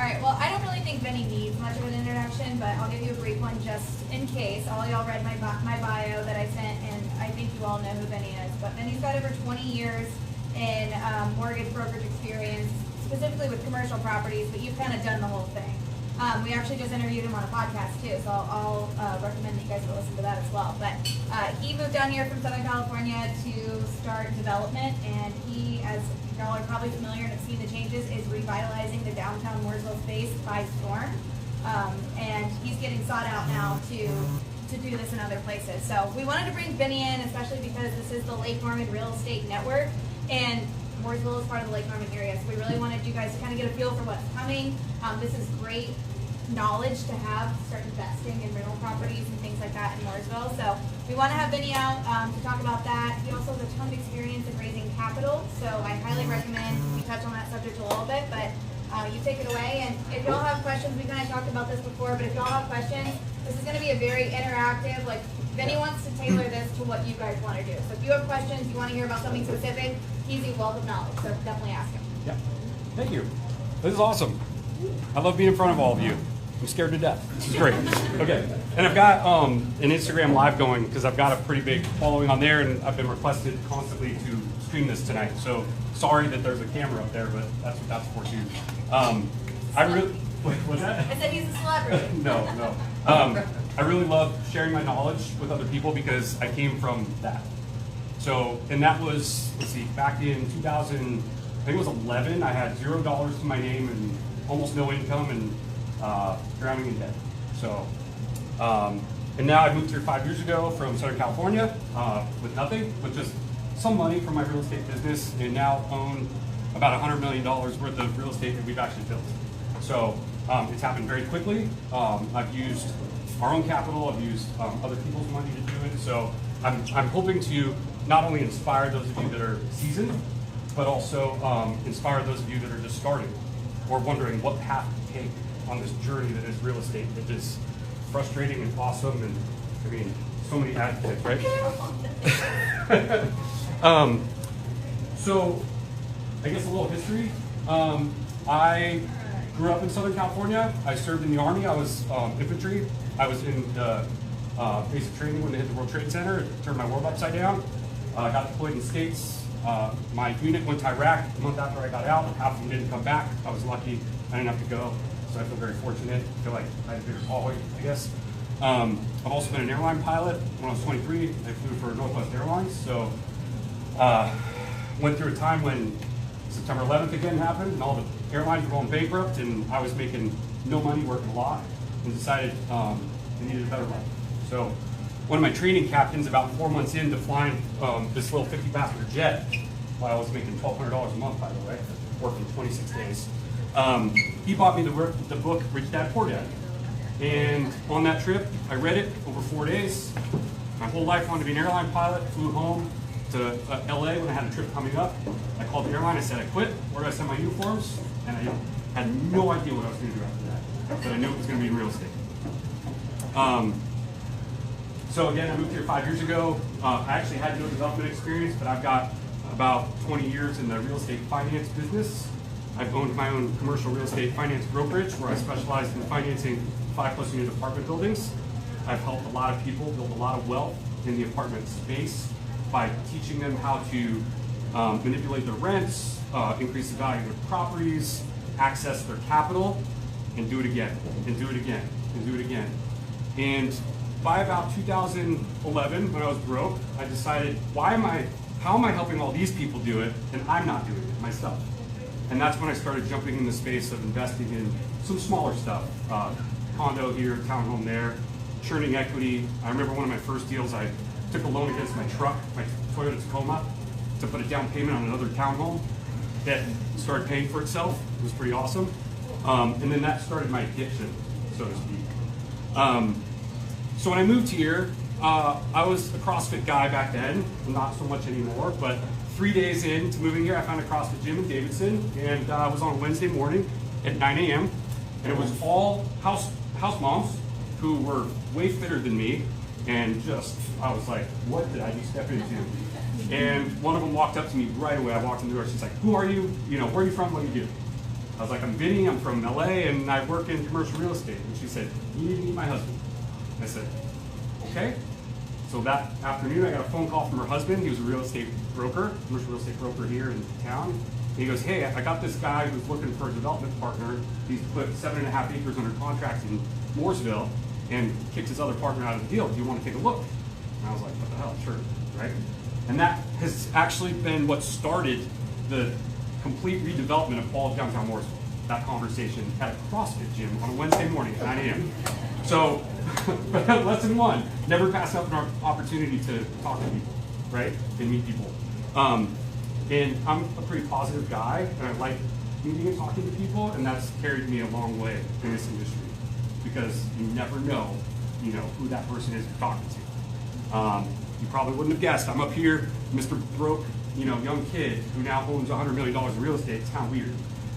right, well, I don't really think Vinny needs much of an introduction, but I'll give you a brief one just in case. All y'all read my bio that I sent, and I think you all know who Vinny is. But Vinny's got over 20 years in mortgage brokerage experience, specifically with commercial properties, but you've kind of done the whole thing. We actually just interviewed him on a podcast too, so I'll recommend that you guys go listen to that as well. But he moved down here from Southern California to start development, and he, as y'all are probably familiar and have seen the changes, is revitalizing the downtown Mooresville space by storm. And he's getting sought out now to do this in other places. So we wanted to bring Vinny in, especially because this is the Lake Norman Real Estate Network, and Mooresville is part of the Lake Norman area, so we really wanted you guys to kind of get a feel for what's coming. This is great knowledge to have to start investing in rental properties and things like that in Mooresville. So we want to have Vinny out to talk about that. He also has a ton of experience in raising capital, so I highly recommend we touch on that subject a little bit, but you take it away. And if y'all have questions, we kind of talked about this before, but if y'all have questions, this is going to be a very interactive, like Vinny wants to tailor this to what you guys want to do. So if you have questions, you want to hear about something specific, he's a wealth of knowledge, so definitely ask him. Yeah, thank you. This is awesome. I love being in front of all of you. I'm scared to death. This is great. Okay, and I've got an Instagram live going because I've got a pretty big following on there, and I've been requested constantly to stream this tonight. So sorry that there's a camera up there, but that's what that's for too. Wait, what's that? I said he's a celebrity. No. I really love sharing my knowledge with other people because I came from that. So, and that was, let's see, back in 2000, I think it was 11, I had $0 to my name and almost no income and drowning in debt. So, and now I moved here 5 years ago from Southern California with nothing, with just some money from my real estate business, and now own about $100 million worth of real estate that we've actually built. So it's happened very quickly. I've used our own capital, I've used other people's money to do it. So I'm hoping to not only inspire those of you that are seasoned, but also inspire those of you that are just starting or wondering what path to take on this journey that is real estate, which is frustrating and awesome, and I mean, so many advocates, right? So I guess a little history. I grew up in Southern California. I served in the Army. I was infantry. I was in the basic training when they hit the World Trade Center. It turned my world upside down. I got deployed in the States. My unit went to Iraq a month after I got out. Half of them didn't come back. I was lucky. I didn't have to go, so I feel very fortunate. I feel like I had a bigger calling, I guess. I've also been an airline pilot. When I was 23, I flew for Northwest Airlines. So went through a time when September 11th again happened, and all the airlines were going bankrupt, and I was making no money, working a lot, and decided I needed a better life. So one of my training captains, about 4 months into flying this little 50-passenger jet, while I was making $1,200 a month, by the way, working 26 days, he bought me the book Rich Dad Poor Dad. And on that trip, I read it over 4 days. My whole life I wanted to be an airline pilot. Flew home to LA when I had a trip coming up. I called the airline, I said I quit. Where do I send my uniforms? And I had no idea what I was going to do after that. But I knew it was going to be in real estate. So again, I moved here 5 years ago. I actually had no development experience, but I've got about 20 years in the real estate finance business. I've owned my own commercial real estate finance brokerage where I specialized in financing 5+ unit apartment buildings. I've helped a lot of people build a lot of wealth in the apartment space by teaching them how to manipulate their rents, increase the value of their properties, access their capital, and do it again, and do it again, and do it again. And by about 2011, when I was broke, I decided, how am I helping all these people do it, and I'm not doing it myself? And that's when I started jumping in the space of investing in some smaller stuff. Condo here, townhome there, churning equity. I remember one of my first deals, I took a loan against my truck, my Toyota Tacoma, to put a down payment on another townhome that started paying for itself. It was pretty awesome. And then that started my addiction, so to speak. So when I moved here, I was a CrossFit guy back then, not so much anymore, but 3 days into moving here, I found a CrossFit gym in Davidson, and I was on a Wednesday morning at 9 a.m., and it was all house moms who were way fitter than me, and I was like, what did I just step into? And one of them walked up to me right away. I walked in the door, she's like, who are you? Where are you from? What do you do? I was like, I'm Vinny, I'm from LA, and I work in commercial real estate. And she said, you need to meet my husband. I said, okay. So that afternoon, I got a phone call from her husband. He was a real estate broker, commercial real estate broker here in town. And he goes, hey, I got this guy who's looking for a development partner. He's put 7.5 acres under contract in Mooresville and kicked his other partner out of the deal. Do you want to take a look? And I was like, what the hell, sure, right? And that has actually been what started the complete redevelopment of all of downtown Mooresville. That conversation at a CrossFit gym on a Wednesday morning at 9 a.m. So, lesson one, never pass up an opportunity to talk to people, right? And meet people. And I'm a pretty positive guy, and I like meeting and talking to people, and that's carried me a long way in this industry. Because you never know, who that person is you're talking to. You probably wouldn't have guessed. I'm up here, Mr. Broke, young kid who now owns $100 million in real estate. It's kind of weird.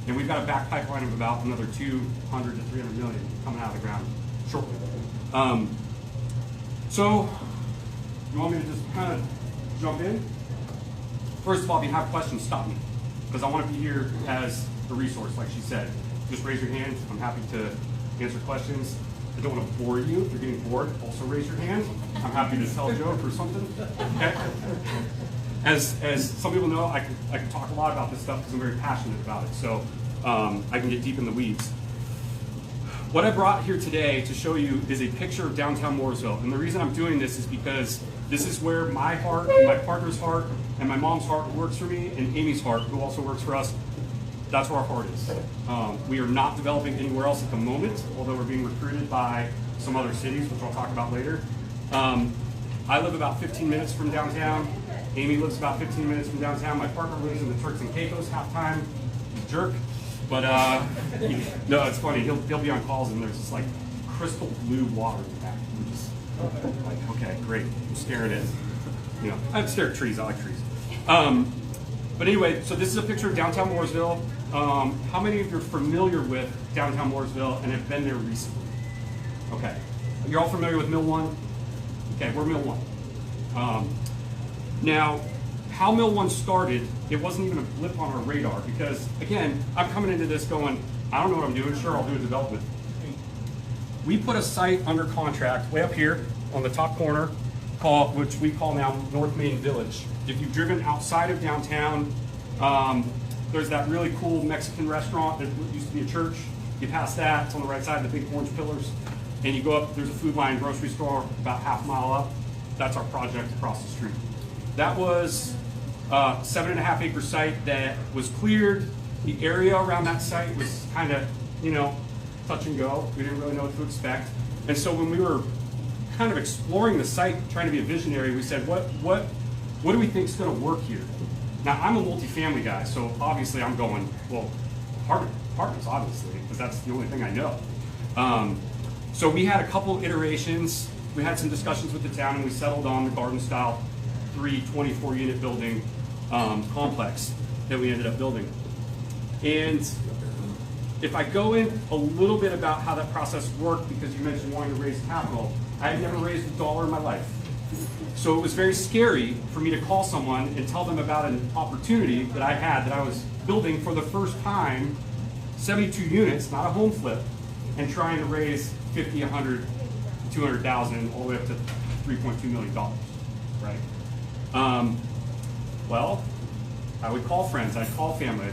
And we've got a back pipeline of about another 200 to 300 million coming out of the ground shortly. So, you want me to just kind of jump in? First of all, if you have questions, stop me. Because I want to be here as a resource, like she said. Just raise your hand. I'm happy to answer questions. I don't want to bore you. If you're getting bored, also raise your hand. I'm happy to tell a joke or something. Okay? As some people know, I can talk a lot about this stuff because I'm very passionate about it. So I can get deep in the weeds. What I brought here today to show you is a picture of downtown Mooresville. And the reason I'm doing this is because this is where my heart, and my partner's heart, and my mom's heart works for me, and Amy's heart, who also works for us. That's where our heart is. We are not developing anywhere else at the moment, although we're being recruited by some other cities, which I'll talk about later. I live about 15 minutes from downtown. Amy lives about 15 minutes from downtown. My partner lives in the Turks and Caicos half-time. He's a jerk. But, no, it's funny. He'll be on calls, and there's this, crystal blue water in the back. We're just like, okay, great. I'm staring at, I stare at trees. I like trees. But anyway, so this is a picture of downtown Mooresville. How many of you are familiar with downtown Mooresville and have been there recently? Okay. You're all familiar with Mill 1? Okay, we're Mill 1. Now, how Mill 1 started, it wasn't even a blip on our radar because, again, I'm coming into this going, I don't know what I'm doing. Sure, I'll do a development. We put a site under contract way up here on the top corner, which we call now North Main Village. If you've driven outside of downtown, there's that really cool Mexican restaurant that used to be a church. You pass that, it's on the right side, the big orange pillars, and you go up, there's a Food Lion grocery store about half a mile up. That's our project across the street. That was a 7.5 acre site that was cleared. The area around that site was kind of, touch and go. We didn't really know what to expect. And so when we were kind of exploring the site, trying to be a visionary, we said, what do we think is going to work here? Now, I'm a multifamily guy, so obviously I'm going, well, apartments, obviously, because that's the only thing I know. So we had a couple iterations. We had some discussions with the town, and we settled on the garden-style 24-unit building complex that we ended up building. And if I go in a little bit about how that process worked, because you mentioned wanting to raise capital, I had never raised $1 in my life. So it was very scary for me to call someone and tell them about an opportunity that I had that I was building for the first time, 72 units, not a home flip, and trying to raise 50, 100, 200,000, all the way up to $3.2 million, right? Well, I would call friends, I'd call family.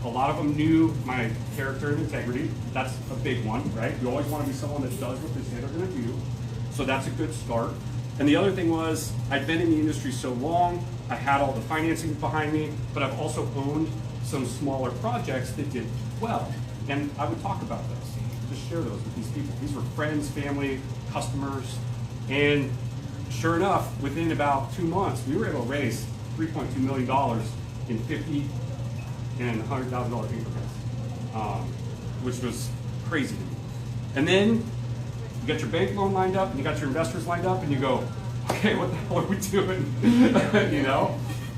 A lot of them knew my character and integrity. That's a big one, right? You always want to be someone that does what they say they're going to do. So that's a good start. And the other thing was, I'd been in the industry so long, I had all the financing behind me, but I've also owned some smaller projects that did well. And I would talk about those, just share those with these people. These were friends, family, customers, and sure enough, within about 2 months, we were able to raise $3.2 million in $50,000 and $100,000 increments, which was crazy to me. And then you got your bank loan lined up, and you got your investors lined up, and you go, okay, what the hell are we doing?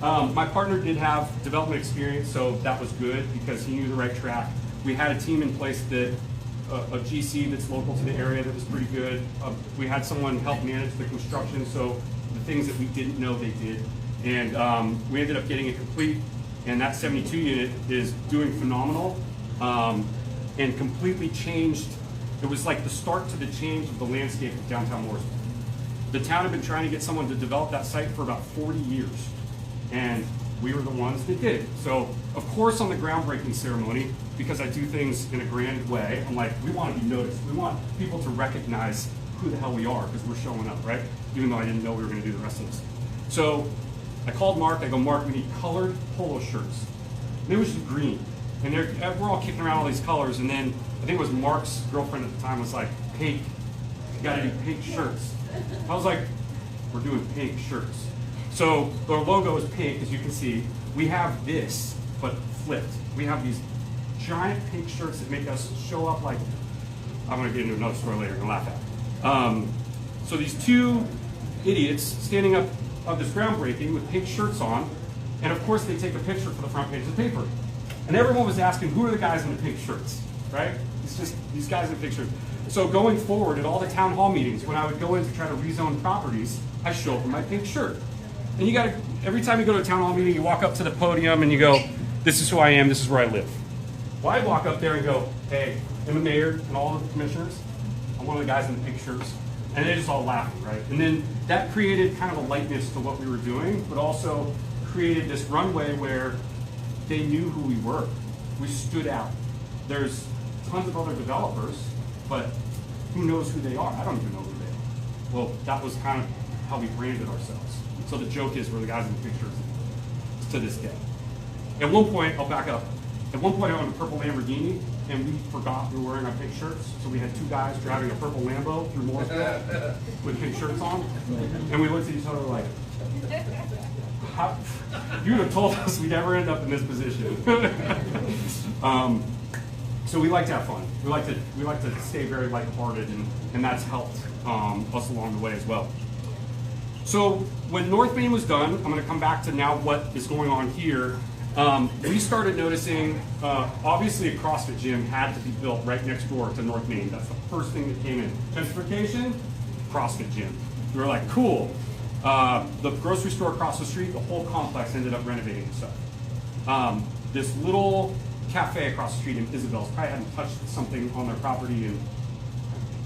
My partner did have development experience, so that was good because he knew the right track. We had a team in place that a GC that's local to the area that was pretty good. We had someone help manage the construction, so the things that we didn't know they did. And we ended up getting it complete, and that 72 unit is doing phenomenal. and completely changed. It was like the start to the change of the landscape of downtown Mooresville. The town had been trying to get someone to develop that site for about 40 years, and we were the ones that did it. So, of course, on the groundbreaking ceremony, because I do things in a grand way, I'm like, we want to be noticed. We want people to recognize who the hell we are because we're showing up, right? Even though I didn't know we were going to do the rest of this. So I called Mark. I go, Mark, we need colored polo shirts. And it was just green. And we're all kicking around all these colors. And then I think it was Mark's girlfriend at the time was like, pink. You got to do pink shirts. I was like, we're doing pink shirts. So our logo is pink, as you can see. We have this, but flipped. We have these giant pink shirts that make us show up like, I'm going to get into another story later and laugh at. So these two idiots standing up of this groundbreaking with pink shirts on, and of course they take a picture for the front page of the paper. And everyone was asking, who are the guys in the pink shirts, right? It's just these guys in the pink shirts. So going forward at all the town hall meetings, when I would go in to try to rezone properties, I show up in my pink shirt. And you gotta, every time you go to a town hall meeting, you walk up to the podium and you go, this is who I am, this is where I live. Well, I'd walk up there and go, hey, I'm the mayor and all the commissioners. I'm one of the guys in the pink shirts. And they just all laughing, right? And then that created kind of a lightness to what we were doing, but also created this runway where they knew who we were. We stood out. There's tons of other developers, but who knows who they are? I don't even know who they are. Well, that was kind of how we branded ourselves. So the joke is we're the guys in the pictures to this day. At one point, I'll back up. At one point I owned a purple Lamborghini and we forgot we were wearing our pink shirts. So we had two guys driving a purple Lambo through Mooresville with pink shirts on. And we looked at each other like, how, you would have told us we'd never end up in this position. So we like to have fun. We like to stay very lighthearted, and that's helped us along the way as well. So when North Main was done, I'm going to come back to now what is going on here. We started noticing, obviously a CrossFit gym had to be built right next door to North Main. That's the first thing that came in. Gentrification, CrossFit gym. We were like, cool. The grocery store across the street, the whole complex ended up renovating itself. This little cafe across the street in Isabel's probably hadn't touched something on their property in,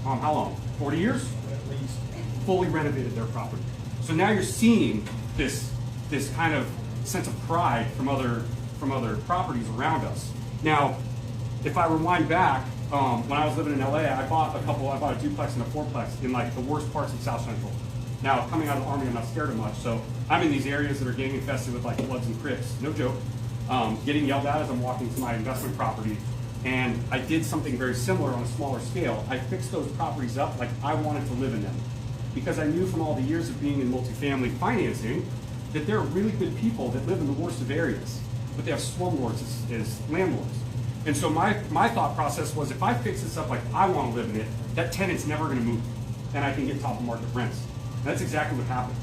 how long? 40 years? At least. Fully renovated their property. So now you're seeing this kind of sense of pride from other properties around us. Now, if I rewind back, when I was living in LA, I bought a duplex and a fourplex in like the worst parts of South Central. Now, coming out of the Army, I'm not scared of much, so I'm in these areas that are gang infested with like Bloods and Crips, no joke. Getting yelled at as I'm walking to my investment property, and I did something very similar on a smaller scale. I fixed those properties up like I wanted to live in them, because I knew from all the years of being in multifamily financing that there are really good people that live in the worst of areas, but they have slumlords as landlords. And so my thought process was, if I fix this up like I want to live in it, that tenant's never going to move, and I can get top of market rents. And that's exactly what happened.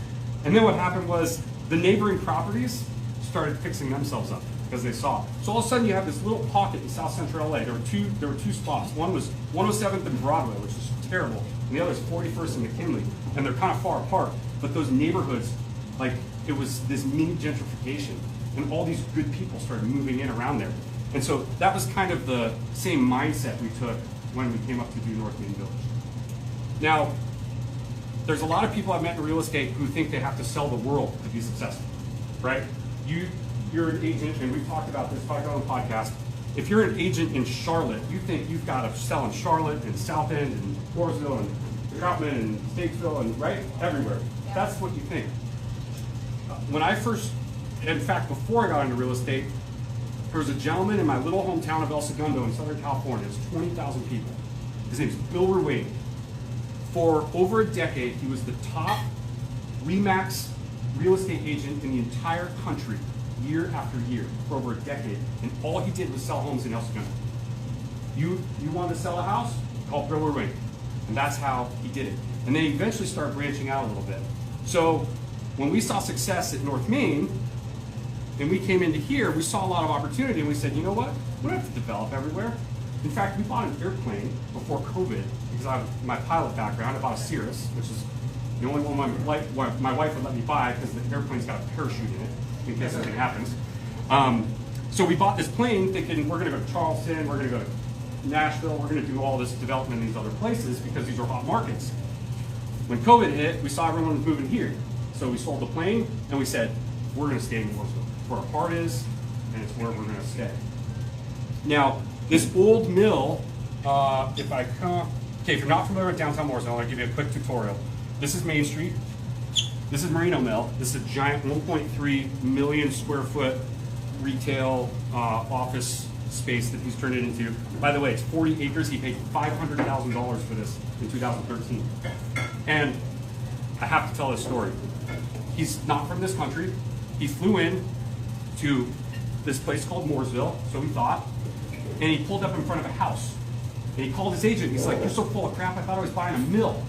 And then what happened was the neighboring properties started fixing themselves up because they saw it. So all of a sudden you have this little pocket in South Central LA. There were two spots. One was 107th and Broadway, which is terrible, and the other is 41st and McKinley, and they're kind of far apart. But those neighborhoods, like, it was this mini gentrification, and all these good people started moving in around there. And so that was kind of the same mindset we took when we came up to do North Main Village. Now, there's a lot of people I've met in real estate who think they have to sell the world to be successful, right? You're an agent, and we've talked about this probably on the podcast. If you're an agent in Charlotte, you think you've got to sell in Charlotte and South End and Mooresville and Troutman and Statesville and right everywhere. Yeah. That's what you think. When I first, in fact, before I got into real estate, there was a gentleman in my little hometown of El Segundo in Southern California. It's 20,000 people. His name is Bill Ruane. For over a decade, he was the top RE/MAX real estate agent in the entire country, year after year, for over a decade. And all he did was sell homes in El Segundo. You wanted to sell a house? Call Bill Ruane. And that's how he did it. And then he eventually started branching out a little bit. So when we saw success at North Main, and we came into here, we saw a lot of opportunity, and we said, you know what? We don't have to develop everywhere. In fact, we bought an airplane before COVID, because I have my pilot background. I bought a Cirrus, which is the only one my wife would let me buy, because the airplane's got a parachute in it, in case something happens. So we bought this plane thinking we're gonna go to Charleston, we're gonna go to Nashville, we're gonna do all this development in these other places because these are hot markets. When COVID hit, we saw everyone was moving here. So we sold the plane and we said, we're gonna stay in Mooresville. It's where our heart is, and it's where we're gonna stay. Now, this old mill, if you're not familiar with downtown Mooresville, I'll give you a quick tutorial. This is Main Street. This is Merino Mill. This is a giant 1.3 million square foot retail office space that he's turned it into. By the way, it's 40 acres. He paid $500,000 for this in 2013. And I have to tell this story. He's not from this country. He flew in to this place called Mooresville, so he thought, and he pulled up in front of a house. And he called his agent. He's like, "You're so full of crap, I thought I was buying a mill."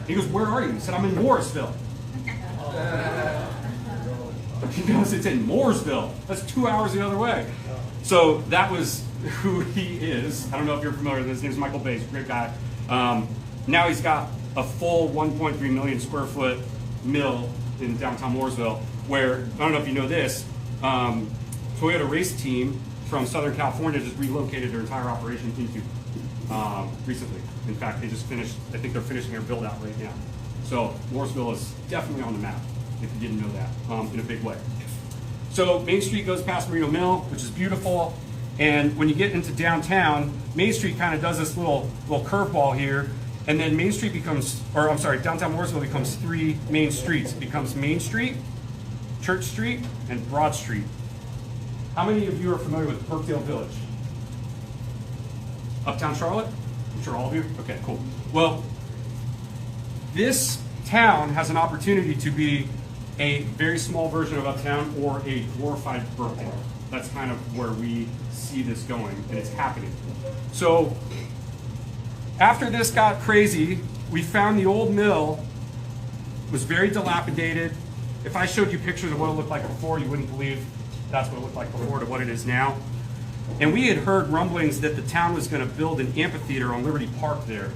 He goes, "Where are you?" He said, "I'm in Mooresville." He goes, "It's in Mooresville. That's 2 hours the other way." So that was who he is. I don't know if you're familiar with him. His name is Michael Bays, great guy. Now he's got a full 1.3 million square foot mill in downtown Mooresville, where, I don't know if you know this, Toyota race team from Southern California just relocated their entire operation into recently. In fact, they just finished, I think they're finishing their build out right now. So Mooresville is definitely on the map, if you didn't know that, in a big way. So Main Street goes past Merino Mill, which is beautiful. And when you get into downtown, Main Street kind of does this little curveball here. And then Main Street becomes, or I'm sorry, downtown Mooresville becomes 3 main streets. It becomes Main Street, Church Street, and Broad Street. How many of you are familiar with Brookdale Village? Uptown Charlotte? I'm sure all of you. Okay, cool. Well, this town has an opportunity to be a very small version of Uptown or a glorified Brookdale. That's kind of where we see this going, and it's happening. So after this got crazy, we found the old mill was very dilapidated. If I showed you pictures of what it looked like before, you wouldn't believe that's what it looked like before to what it is now. And we had heard rumblings that the town was going to build an amphitheater on Liberty Park there.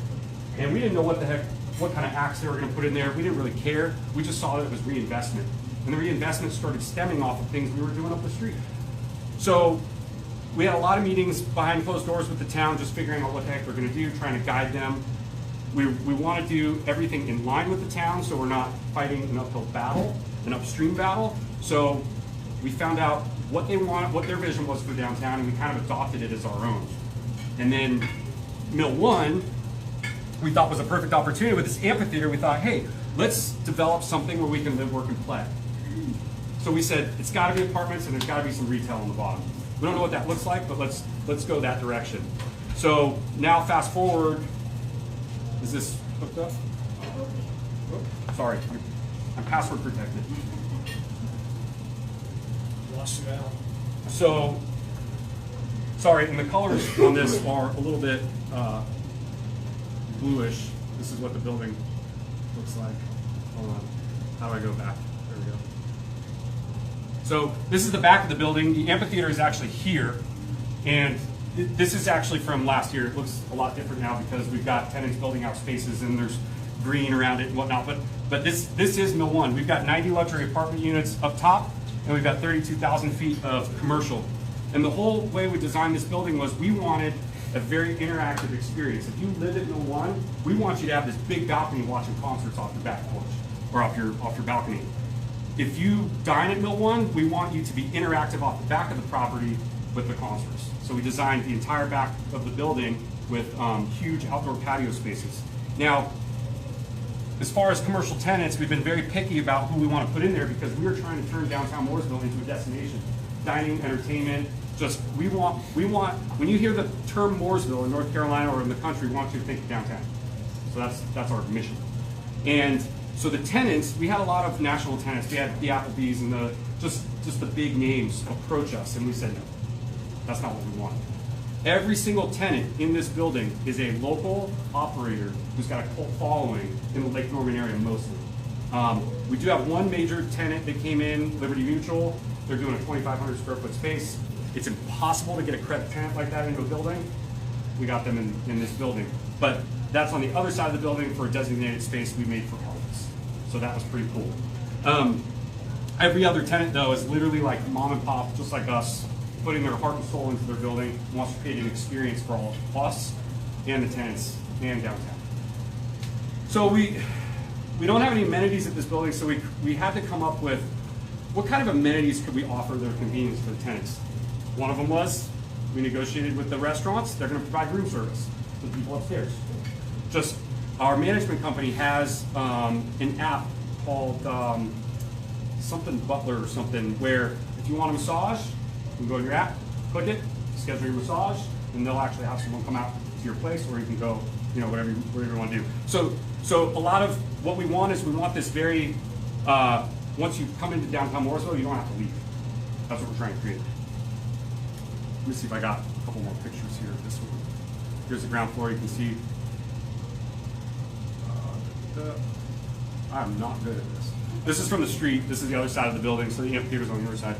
And we didn't know what kind of acts they were going to put in there. We didn't really care. We just saw that it was reinvestment. And the reinvestment started stemming off of things we were doing up the street. So we had a lot of meetings behind closed doors with the town, just figuring out what the heck we're going to do, trying to guide them. We want to do everything in line with the town, so we're not fighting an uphill battle, an upstream battle. So we found out what they want, what their vision was for downtown, and we kind of adopted it as our own. And then Mill 1, we thought was a perfect opportunity with this amphitheater. We thought, hey, let's develop something where we can live, work, and play. So we said, it's got to be apartments and there's got to be some retail on the bottom. We don't know what that looks like, but let's go that direction. So now fast forward, is this hooked up? Oh, sorry, I'm password protected. Lost you out. So, sorry, and the colors on this are a little bit bluish. This is what the building looks like. Hold on, how do I go back? There we go. So this is the back of the building. The amphitheater is actually here, and this is actually from last year. It looks a lot different now because we've got tenants building out spaces and there's green around it and whatnot. But this is Mill 1. We've got 90 luxury apartment units up top, and we've got 32,000 feet of commercial. And the whole way we designed this building was we wanted a very interactive experience. If you live at Mill 1, we want you to have this big balcony watching concerts off your back porch or off your balcony. If you dine at Mill 1, we want you to be interactive off the back of the property with the concerts. So we designed the entire back of the building with huge outdoor patio spaces. Now, as far as commercial tenants, we've been very picky about who we want to put in there because we are trying to turn downtown Mooresville into a destination. Dining, entertainment, just we want, when you hear the term Mooresville in North Carolina or in the country, we want you to think downtown. So that's our mission. And so the tenants, we had a lot of national tenants. We had the Applebee's and the just the big names approach us, and we said, no, that's not what we want. Every single tenant in this building is a local operator who's got a cult following in the Lake Norman area mostly. We do have one major tenant that came in, Liberty Mutual. They're doing a 2,500 square foot space. It's impossible to get a credit tenant like that into a building. We got them in this building. But that's on the other side of the building for a designated space we made for office. So that was pretty cool. Every other tenant though is literally like mom and pop, just like us. putting their heart and soul into their building, and wants to create an experience for all of us and the tenants and downtown. So we don't have any amenities at this building, so we had to come up with what kind of amenities could we offer that are convenience for the tenants. One of them was, we negotiated with the restaurants, they're gonna provide room service to the people upstairs. Just, our management company has an app called something Butler or something, where if you want a massage, you can go to your app, click it, schedule your massage, and they'll actually have someone come out to your place, or you can go, you know, whatever you want to do. So a lot of what we want is, we want this very, once you come into downtown Mooresville, you don't have to leave. That's what we're trying to create. Let me see if I got a couple more pictures here of this one. Here's the ground floor, you can see. I'm not good at this. This is from the street, this is the other side of the building, so the amphitheater's on the other side.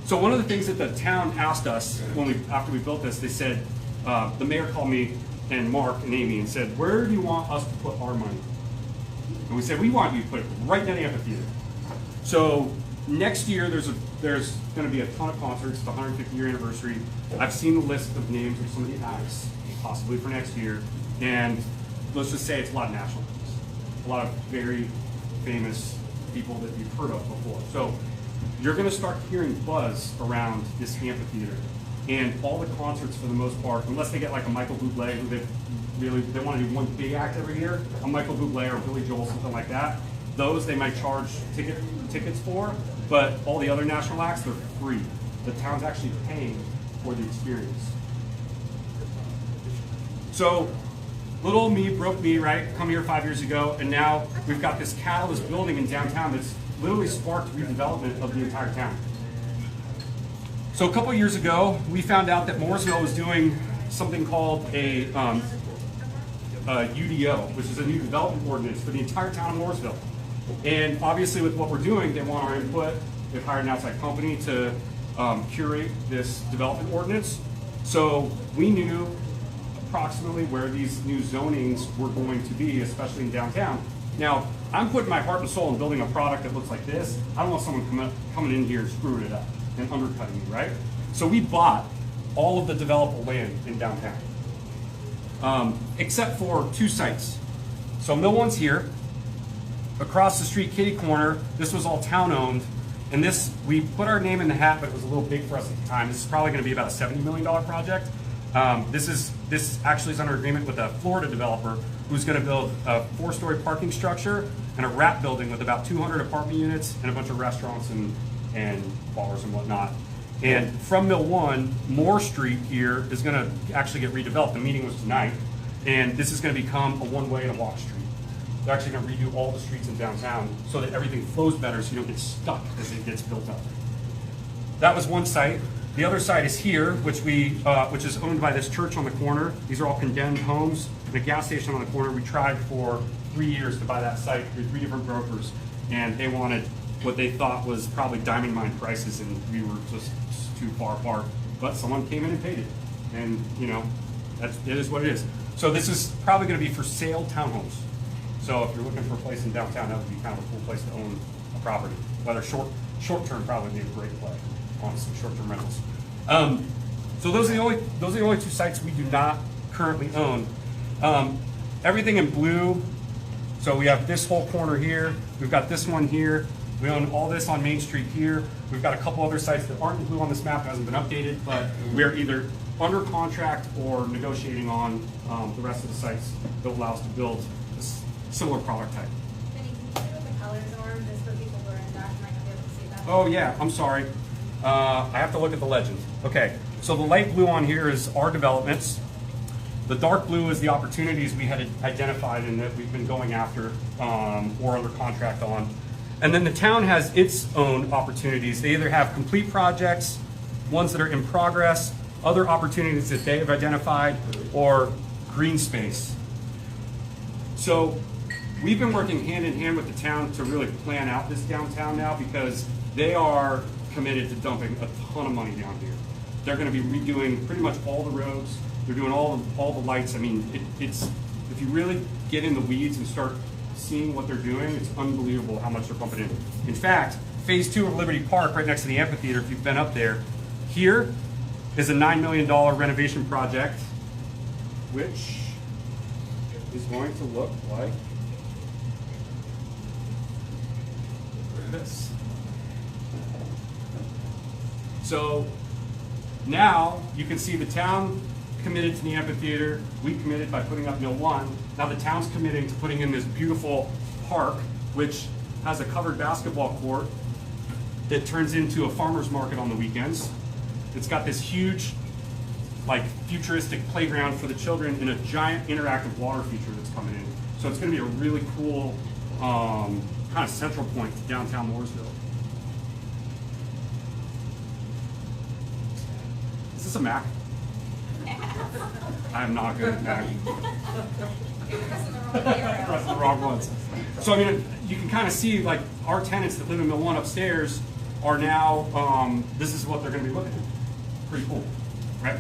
So one of the things that the town asked us after we built this, they said, the mayor called me and Mark and Amy and said, where do you want us to put our money? And we said, we want you to put it right in the amphitheater. So next year, there's going to be a ton of concerts. It's the 150-year anniversary. I've seen the list of names of some of the acts, possibly for next year. And let's just say it's a lot of national names, a lot of very famous people that you've heard of before. So you're going to start hearing buzz around this amphitheater. And all the concerts, for the most part, unless they get like a Michael Bublé, who they want to do one big act every year, a Michael Bublé or Billy Joel, something like that, those they might charge tickets for, but all the other national acts, they're free. The town's actually paying for the experience. So, little old me, broke me, right? Come here 5 years ago, and now we've got this catalyst building in downtown that's literally sparked redevelopment of the entire town. So a couple years ago, we found out that Mooresville was doing something called a UDO, which is a new development ordinance for the entire town of Mooresville. And obviously with what we're doing, they want our input. They've hired an outside company to curate this development ordinance. So we knew approximately where these new zonings were going to be, especially in downtown. Now, I'm putting my heart and soul in building a product that looks like this. I don't want someone coming in here and screwing it up and undercutting me, right? So we bought all of the developable land in downtown, except for 2 sites. So Mill 1's here. Across the street, kitty corner, this was all town-owned. And this, we put our name in the hat, but it was a little big for us at the time. This is probably gonna be about a $70 million project. This actually is under agreement with a Florida developer who's gonna build a 4-story parking structure and a wrap building with about 200 apartment units and a bunch of restaurants and bars and whatnot. And from Mill 1, Moore Street here is gonna actually get redeveloped. The meeting was tonight. And this is gonna become a one-way and a walk street. They're actually gonna redo all the streets in downtown so that everything flows better so you don't get stuck as it gets built up. That was one site. The other site is here, which is owned by this church on the corner. These are all condemned homes. The gas station on the corner, we tried for 3 years to buy that site through 3 different brokers, and they wanted what they thought was probably diamond mine prices, and we were just too far apart. But someone came in and paid it, and you know, it is what it is. So this is probably going to be for sale townhomes. So if you're looking for a place in downtown, that would be kind of a cool place to own a property. Whether short term probably be a great play on some short term rentals. So those are the only 2 sites we do not currently own. Everything in blue. So we have this whole corner here. We've got this one here. We own all this on Main Street here. We've got a couple other sites that aren't in blue on this map, that hasn't been updated, but we're either under contract or negotiating on the rest of the sites that will allow us to build this similar product type. Kenny, can you see what the colors are, just for people who are in that, might not be able to see that? Oh yeah, I'm sorry. I have to look at the legend. Okay, so the light blue on here is our developments. The dark blue is the opportunities we had identified and that we've been going after or under contract on. And then the town has its own opportunities. They either have complete projects, ones that are in progress, other opportunities that they have identified, or green space. So we've been working hand in hand with the town to really plan out this downtown now, because they are committed to dumping a ton of money down here. They're going to be redoing pretty much all the roads. They're doing all the lights. I mean, it's if you really get in the weeds and start seeing what they're doing, it's unbelievable how much they're pumping in. In fact, phase 2 of Liberty Park, right next to the amphitheater, if you've been up there, here, is a $9 million renovation project, which is going to look like this. So now you can see the town committed to the amphitheater. We committed by putting up Mill 1. Now the town's committing to putting in this beautiful park, which has a covered basketball court that turns into a farmer's market on the weekends. It's got this huge, like, futuristic playground for the children and a giant interactive water feature that's coming in. So it's going to be a really cool kind of central point to downtown Mooresville. Is this a Mac? I am not good at Mac. You're pressing the wrong arrow. Pressing the wrong ones. So I mean, you can kind of see, like, our tenants that live in Mill 1 upstairs are now, this is what they're going to be looking at. Pretty cool, right?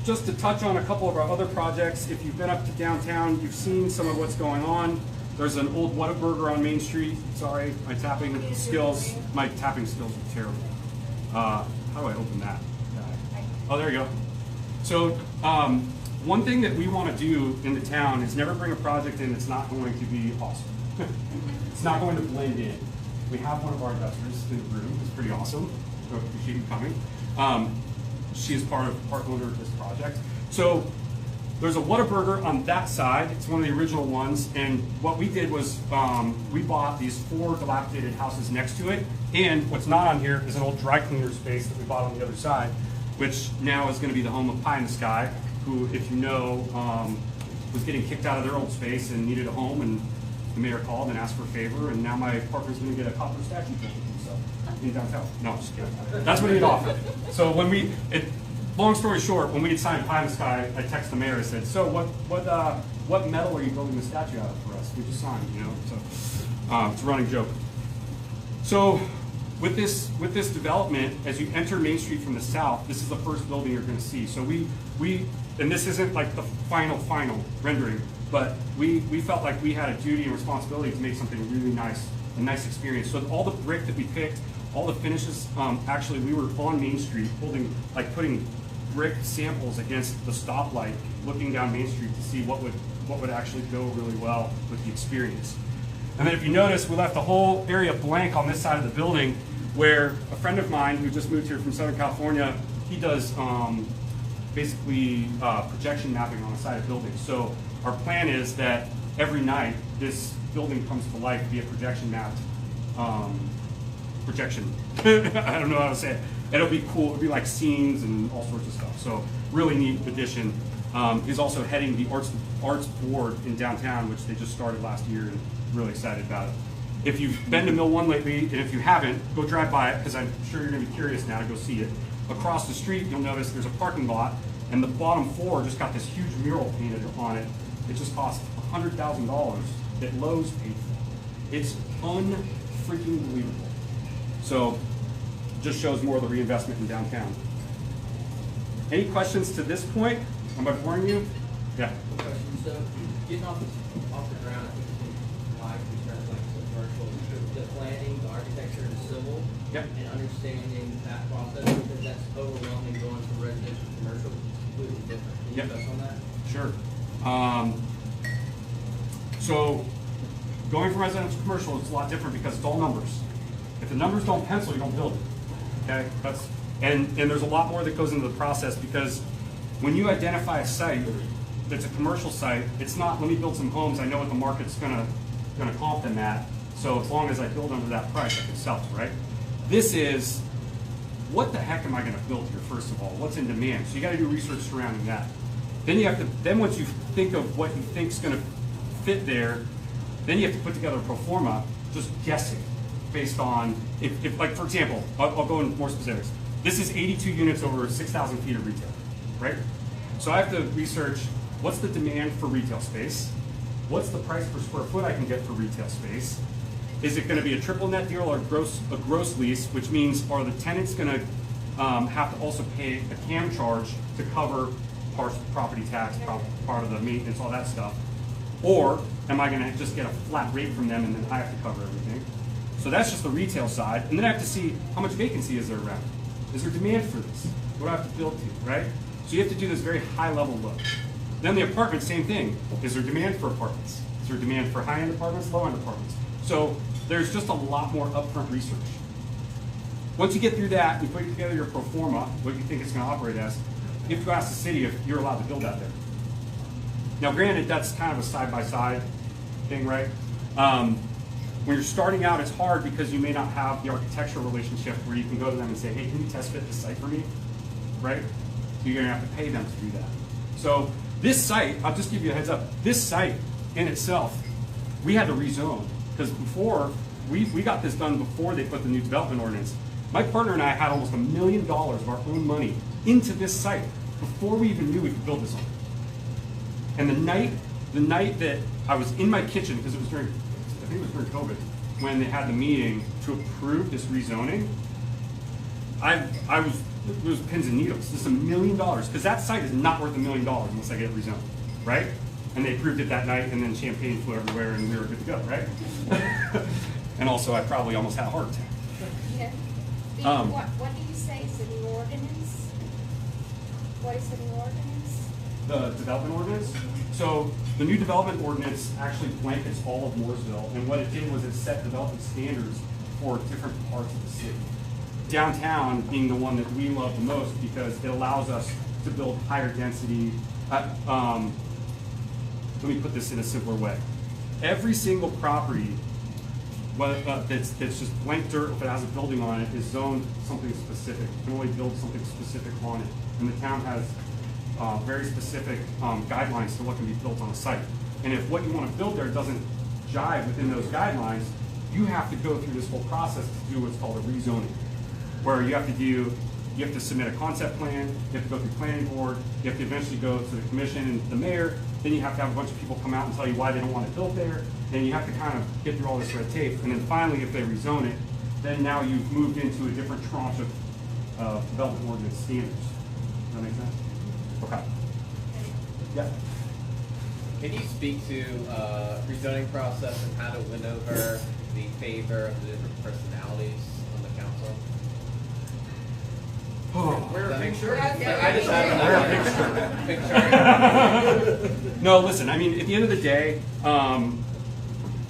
Just to touch on a couple of our other projects, if you've been up to downtown, you've seen some of what's going on. There's an old Whataburger on Main Street. Sorry, my tapping skills are terrible. How do I open that? Oh, there you go. So one thing that we want to do in the town is never bring a project in that's not going to be awesome. It's not going to blend in. We have one of our investors in the room. It's pretty awesome. So appreciate you coming. She is part owner of this project. So there's a Whataburger on that side. It's one of the original ones. And what we did was we bought these 4 dilapidated houses next to it. And what's not on here is an old dry cleaner space that we bought on the other side, which now is going to be the home of Pie in the Sky, who, if you know, was getting kicked out of their old space and needed a home. And the mayor called and asked for a favor. And now my partner's going to get a copper statue built of himself in downtown. No, I'm just kidding. That's what he had offered. So when long story short, when we had signed Pie in the Sky, I texted the mayor and said, "So what metal are you building the statue out of for us? We just signed, you know." So it's a running joke. So with this development, as you enter Main Street from the south, this is the first building you're going to see. So we and this isn't like the final rendering, but we felt like we had a duty and responsibility to make something really nice, a nice experience. So all the brick that we picked, all the finishes, actually we were on Main Street putting brick samples against the stoplight, looking down Main Street to see what would actually go really well with the experience. And then if you notice, we left the whole area blank on this side of the building, where a friend of mine who just moved here from Southern California, he does basically projection mapping on the side of buildings. So our plan is that every night this building comes to life via projection mapped projection. I don't know how to say it. It'll be cool. It'll be like scenes and all sorts of stuff. So really neat addition. He's also heading the arts board in downtown, which they just started last year, and really excited about it. If you've been to Mill 1 lately, and if you haven't, go drive by it, because I'm sure you're going to be curious now to go see it. Across the street, you'll notice there's a parking lot, and the bottom floor just got this huge mural painted on it. It just cost $100,000 that Lowe's paid for. It's unfreaking believable. So just shows more of the reinvestment in downtown. Any questions to this point? Am I boring you? Yeah. So getting off the ground, I think why we started like commercial, the planning, the architecture, and civil, Yep. and understanding that process, because that's overwhelming going from residential to commercial, completely different. Can you Yep. touch on that? Sure. So going from residential to commercial is a lot different because it's all numbers. If the numbers don't pencil, you don't build it. Okay? And there's a lot more that goes into the process, because when you identify a site that's a commercial site, it's not, let me build some homes, I know what the market's gonna comp them at, so as long as I build under that price, I can sell it, right? This is, what the heck am I gonna build here, first of all? What's in demand? So you gotta do research surrounding that. Then once you think of what you think's gonna fit there, then you have to put together a pro forma, just guessing, based on, if like, for example, I'll go into more specifics. This is 82 units over 6,000 feet of retail, right? So I have to research, what's the demand for retail space? What's the price per square foot I can get for retail space? Is it gonna be a triple net deal or a gross lease, which means are the tenants gonna have to also pay a CAM charge to cover property tax, part of the maintenance, all that stuff? Or am I gonna just get a flat rate from them and then I have to cover everything? So that's just the retail side. And then I have to see how much vacancy is there around. Is there demand for this? What do I have to build to, right? So you have to do this very high level look. Then the apartment, same thing. Is there demand for apartments? Is there demand for high-end apartments, low-end apartments? So there's just a lot more upfront research. Once you get through that, you put together your pro forma, what you think it's going to operate as, you have to ask the city if you're allowed to build out there. Now, granted, that's kind of a side-by-side thing, right? When you're starting out, it's hard because you may not have the architectural relationship where you can go to them and say, hey, can you test fit this site for me, right? You're going to have to pay them to do that. So this site, I'll just give you a heads up, this site in itself, we had to rezone because before, we got this done before they put the new development ordinance. My partner and I had almost $1 million of our own money into this site before we even knew we could build this on it. And the night that I was in my kitchen, because it was during, I think it was during COVID, when they had the meeting to approve this rezoning, it was pins and needles. This is $1 million, because that site is not worth $1 million unless I get it rezoned, right? And they approved it that night, and then champagne flew everywhere, and we were good to go, right? And also, I probably almost had a heart attack. Yeah. What do you say is the new ordinance? What is the new ordinance? The development ordinance. So the new development ordinance actually blankets all of Mooresville, and what it did was it set development standards for different parts of the city. Downtown being the one that we love the most because it allows us to build higher density. Let me put this in a simpler way. Every single property that's just blank dirt, if it has a building on it, is zoned something specific. You can only build something specific on it. And the town has very specific guidelines to what can be built on a site. And if what you want to build there doesn't jive within those guidelines, you have to go through this whole process to do what's called a rezoning, where you have to submit a concept plan, you have to go through planning board, you have to eventually go to the commission and the mayor, then you have to have a bunch of people come out and tell you why they don't want it built there, then you have to kind of get through all this red tape, and then finally, if they rezone it, then now you've moved into a different tranche of development ordinance standards. Does that make sense? Okay. Yeah. Can you speak to rezoning process and how to win over the favor of the different personalities on the council? We're a picture? I just have a picture. No, listen, I mean, at the end of the day,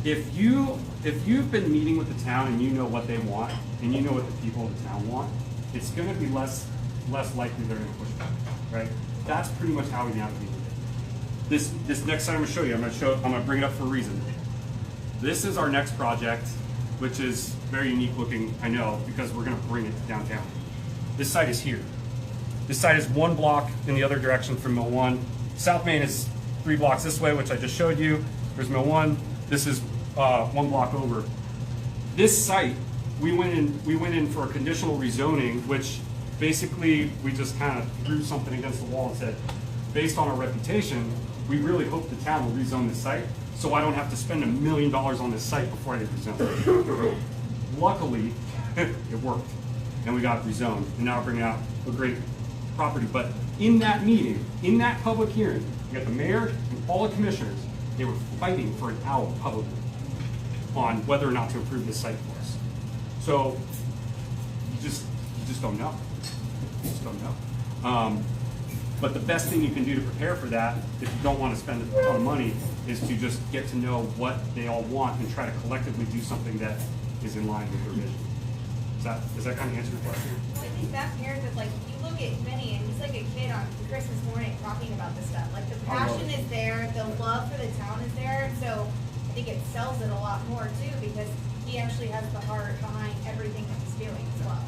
if you've been meeting with the town and you know what they want, and you know what the people of the town want, it's gonna be less likely they're gonna push back, right? That's pretty much how we navigate it. This next site I'm gonna show you, I'm gonna bring it up for a reason. This is our next project, which is very unique looking, I know, because we're gonna bring it to downtown. This site is here. This site is 1 block in the other direction from Mill 1. South Main is 3 blocks this way, which I just showed you. There's Mill 1. This is 1 block over. This site, we went in for a conditional rezoning, which basically we just kind of threw something against the wall and said, based on our reputation, we really hope the town will rezone this site, so I don't have to spend $1 million on this site before I get rezoned. Luckily, it worked, and we got it rezoned, and now we're bringing out a great property. But in that meeting, in that public hearing, you got the mayor and all the commissioners, they were fighting for an hour publicly on whether or not to approve this site for us. So you just don't know. You just don't know. But the best thing you can do to prepare for that, if you don't want to spend a ton of money, is to just get to know what they all want and try to collectively do something that is in line with their vision. Does that kind of answer your question? Well, I think that pairs with, like, you look at Vinny and he's like a kid on Christmas morning talking about this stuff. Like, the passion is there, the love for the town is there, so I think it sells it a lot more too, because he actually has the heart behind everything that he's doing as well.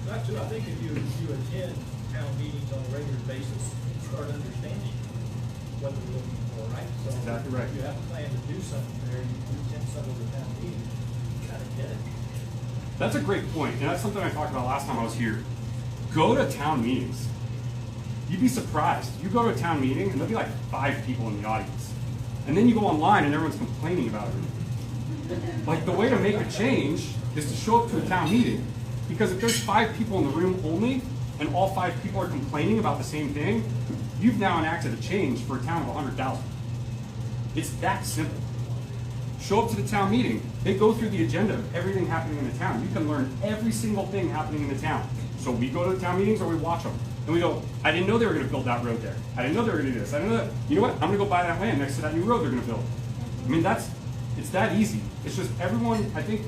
Not too, I think if you attend town meetings on a regular basis, you start understanding what they're looking for, right? So exactly right. If you have a plan to do something there, you attend some of the town meetings, you kind of get it. That's a great point, and that's something I talked about last time I was here. Go to town meetings. You'd be surprised. You go to a town meeting, and there'll be like 5 people in the audience. And then you go online, and everyone's complaining about it. Like, the way to make a change is to show up to a town meeting. Because if there's 5 people in the room only, and all 5 people are complaining about the same thing, you've now enacted a change for a town of 100,000. It's that simple. Show up to the town meeting. They go through the agenda of everything happening in the town. You can learn every single thing happening in the town. So we go to the town meetings or we watch them. And we go, I didn't know they were gonna build that road there. I didn't know they were gonna do this. I didn't know that. You know what? I'm gonna go buy that land next to that new road they're gonna build. I mean, it's that easy. It's just everyone, I think,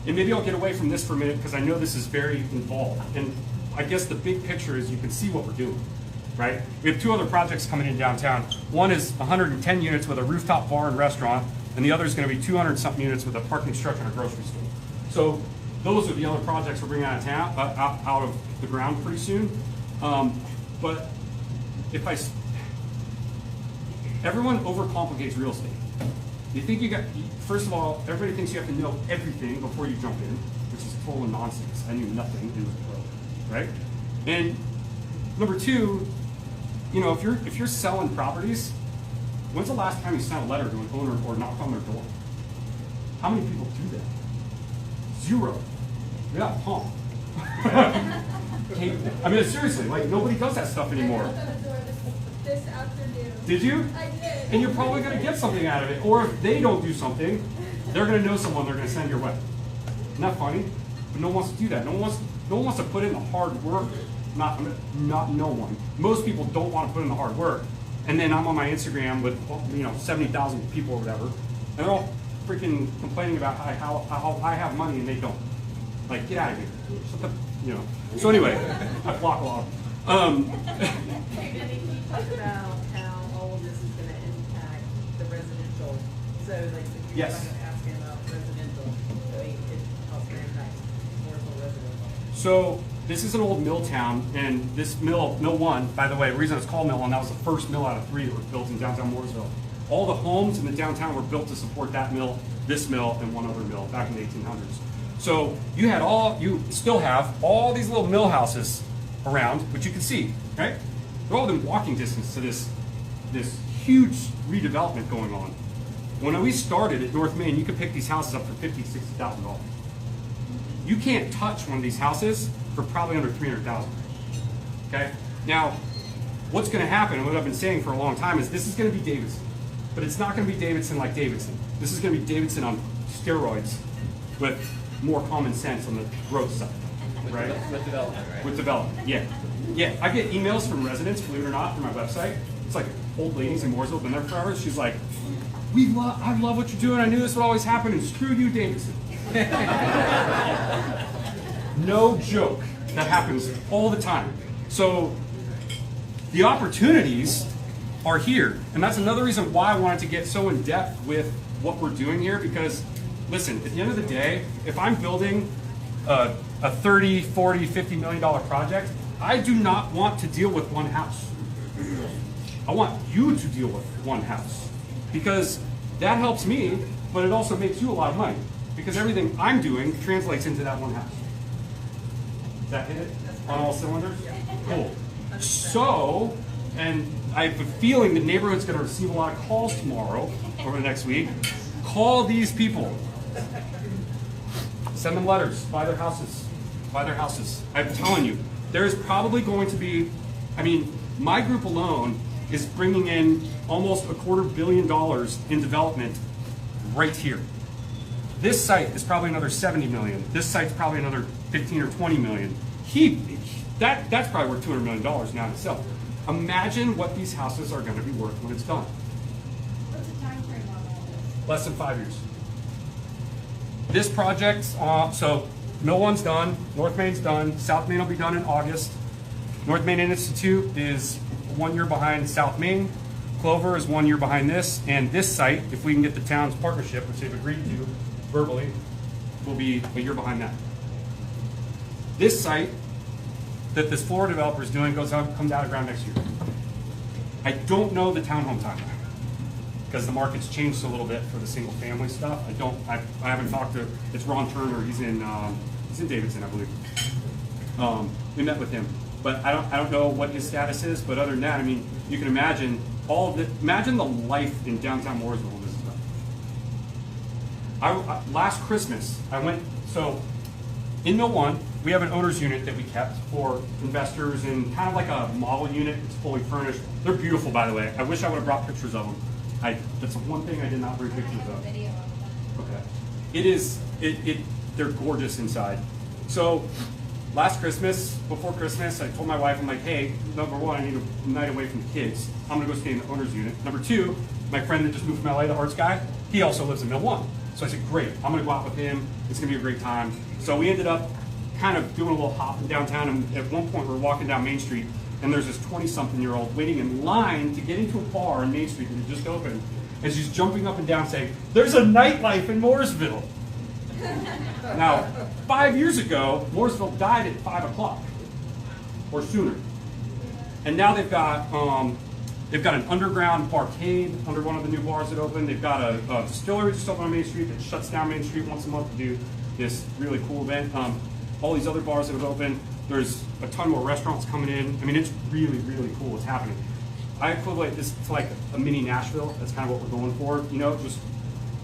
and maybe I'll get away from this for a minute because I know this is very involved. And I guess the big picture is you can see what we're doing, right? We have two other projects coming in downtown. One is 110 units with a rooftop bar and restaurant, and the other is gonna be 200 something units with a parking structure and a grocery store. So those are the other projects we're bringing out of town, out of the ground pretty soon. But if everyone overcomplicates real estate. You think first of all, everybody thinks you have to know everything before you jump in, which is total nonsense. I knew nothing, it was pro, right? And number two, you know, if you're selling properties, when's the last time you sent a letter to an owner or knocked on their door? How many people do that? Zero. Yeah, Tom. I mean, seriously, like nobody does that stuff anymore. I knocked on the door this afternoon. Did you? I did. And you're probably going to get something out of it. Or if they don't do something, they're going to know someone they're going to send your way. Isn't that funny? But no one wants to do that. No one wants to put in the hard work. Not no one. Most people don't want to put in the hard work. And then I'm on my Instagram with 70,000 people or whatever, and they're all freaking complaining about how I have money and they don't. Like, get out of here. Shut the, So anyway, I block a lot. Hey, Benny, can you talk about how all of this is going to impact the residential? So, like, if you're Yes. asking about residential, I mean, how it's going to impact Mooresville residential. So this is an old mill town, and this mill 1, by the way, the reason it's called Mill 1, that was the first mill out of 3 that was built in downtown Mooresville. All the homes in the downtown were built to support that mill, this mill, and one other mill back in the 1800s. So you still have all these little mill houses around, which you can see, right? They're all within walking distance to this huge redevelopment going on. When we started at North Main, you could pick these houses up for $50,000, $60,000. You can't touch one of these houses for probably under $300,000. Okay? Now, what's going to happen, and what I've been saying for a long time, is this is going to be Davidson. But it's not going to be Davidson like Davidson. This is going to be Davidson on steroids with more common sense on the growth side. Right? With development, right? With development, yeah. Yeah, I get emails from residents, believe it or not, from my website. It's like old ladies in Mooresville, been there for hours. She's like, I love what you're doing. I knew this would always happen, and screw you, Davidson. No joke. That happens all the time. So the opportunities are here. And that's another reason why I wanted to get so in depth with what we're doing here, because listen, at the end of the day, if I'm building a $30, $40, $50 million project, I do not want to deal with one house. I want you to deal with one house, because that helps me, but it also makes you a lot of money, because everything I'm doing translates into that one house. Does that hit it on all cylinders? Cool. So, and I have a feeling the neighborhood's going to receive a lot of calls tomorrow, over the next week. Call these people. Send them letters. Buy their houses. Buy their houses. I'm telling you, there's probably going to be, my group alone is bringing in almost $250 million in development right here. This site is probably another 70 million. This site's probably another 15 or 20 million. That's probably worth $200 million now in itself. Imagine what these houses are going to be worth when it's done. What's the time frame on all this? Less than 5 years. This project, so Mill 1's done, North Main's done, South Main will be done in August. North Main Institute is 1 year behind South Main. Clover is 1 year behind this, and this site, if we can get the town's partnership, which they've agreed to verbally, will be a year behind that. This site that this floor developer is doing comes out of ground next year. I don't know the townhome timeline, because the market's changed a little bit for the single family stuff. I haven't talked to, it's Ron Turner, he's in Davidson, I believe. We met with him, but I don't know what his status is, but other than that, you can imagine imagine the life in downtown Mooresville with this stuff. Last Christmas, so in Mill 1, we have an owner's unit that we kept for investors, and kind of like a model unit. It's fully furnished. They're beautiful, by the way. I wish I would have brought pictures of them. That's the one thing I did not bring pictures I have a of. video of them. Okay. They're gorgeous inside. So last Christmas, before Christmas, I told my wife, I'm like, hey, number one, I need a night away from the kids. I'm gonna go stay in the owner's unit. Number two, my friend that just moved from LA, the arts guy, he also lives in Mill 1. So I said, great, I'm gonna go out with him. It's gonna be a great time. So we ended up kind of doing a little hop in downtown, and at one point we were walking down Main Street, and there's this 20-something-year-old waiting in line to get into a bar on Main Street that had just opened, and she's jumping up and down saying, there's a nightlife in Mooresville. Now, 5 years ago, Mooresville died at 5 o'clock or sooner, and now they've got an underground barcade under one of the new bars that opened. They've got a distillery just open on Main Street that shuts down Main Street once a month to do this really cool event. All these other bars that have opened. There's a ton more restaurants coming in. I mean, it's really, really cool what's happening. I equivalent this to like a mini Nashville. That's kind of what we're going for. You know,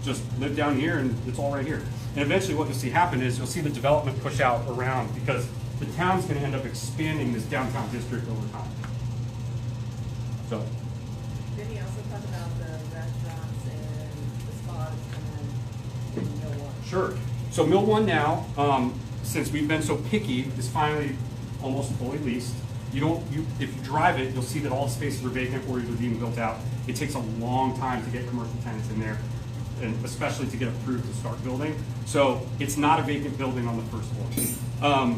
just live down here and it's all right here. And eventually what you'll see happen is you'll see the development push out around because the town's going to end up expanding this downtown district over time. So. Did he also talk about the restaurants and the spas and Mill 1? Sure. So Mill 1 now, since we've been so picky, is finally almost fully leased. If you drive it, you'll see that all the spaces are vacant or either being built out. It takes a long time to get commercial tenants in there, and especially to get approved to start building. So it's not a vacant building on the first floor.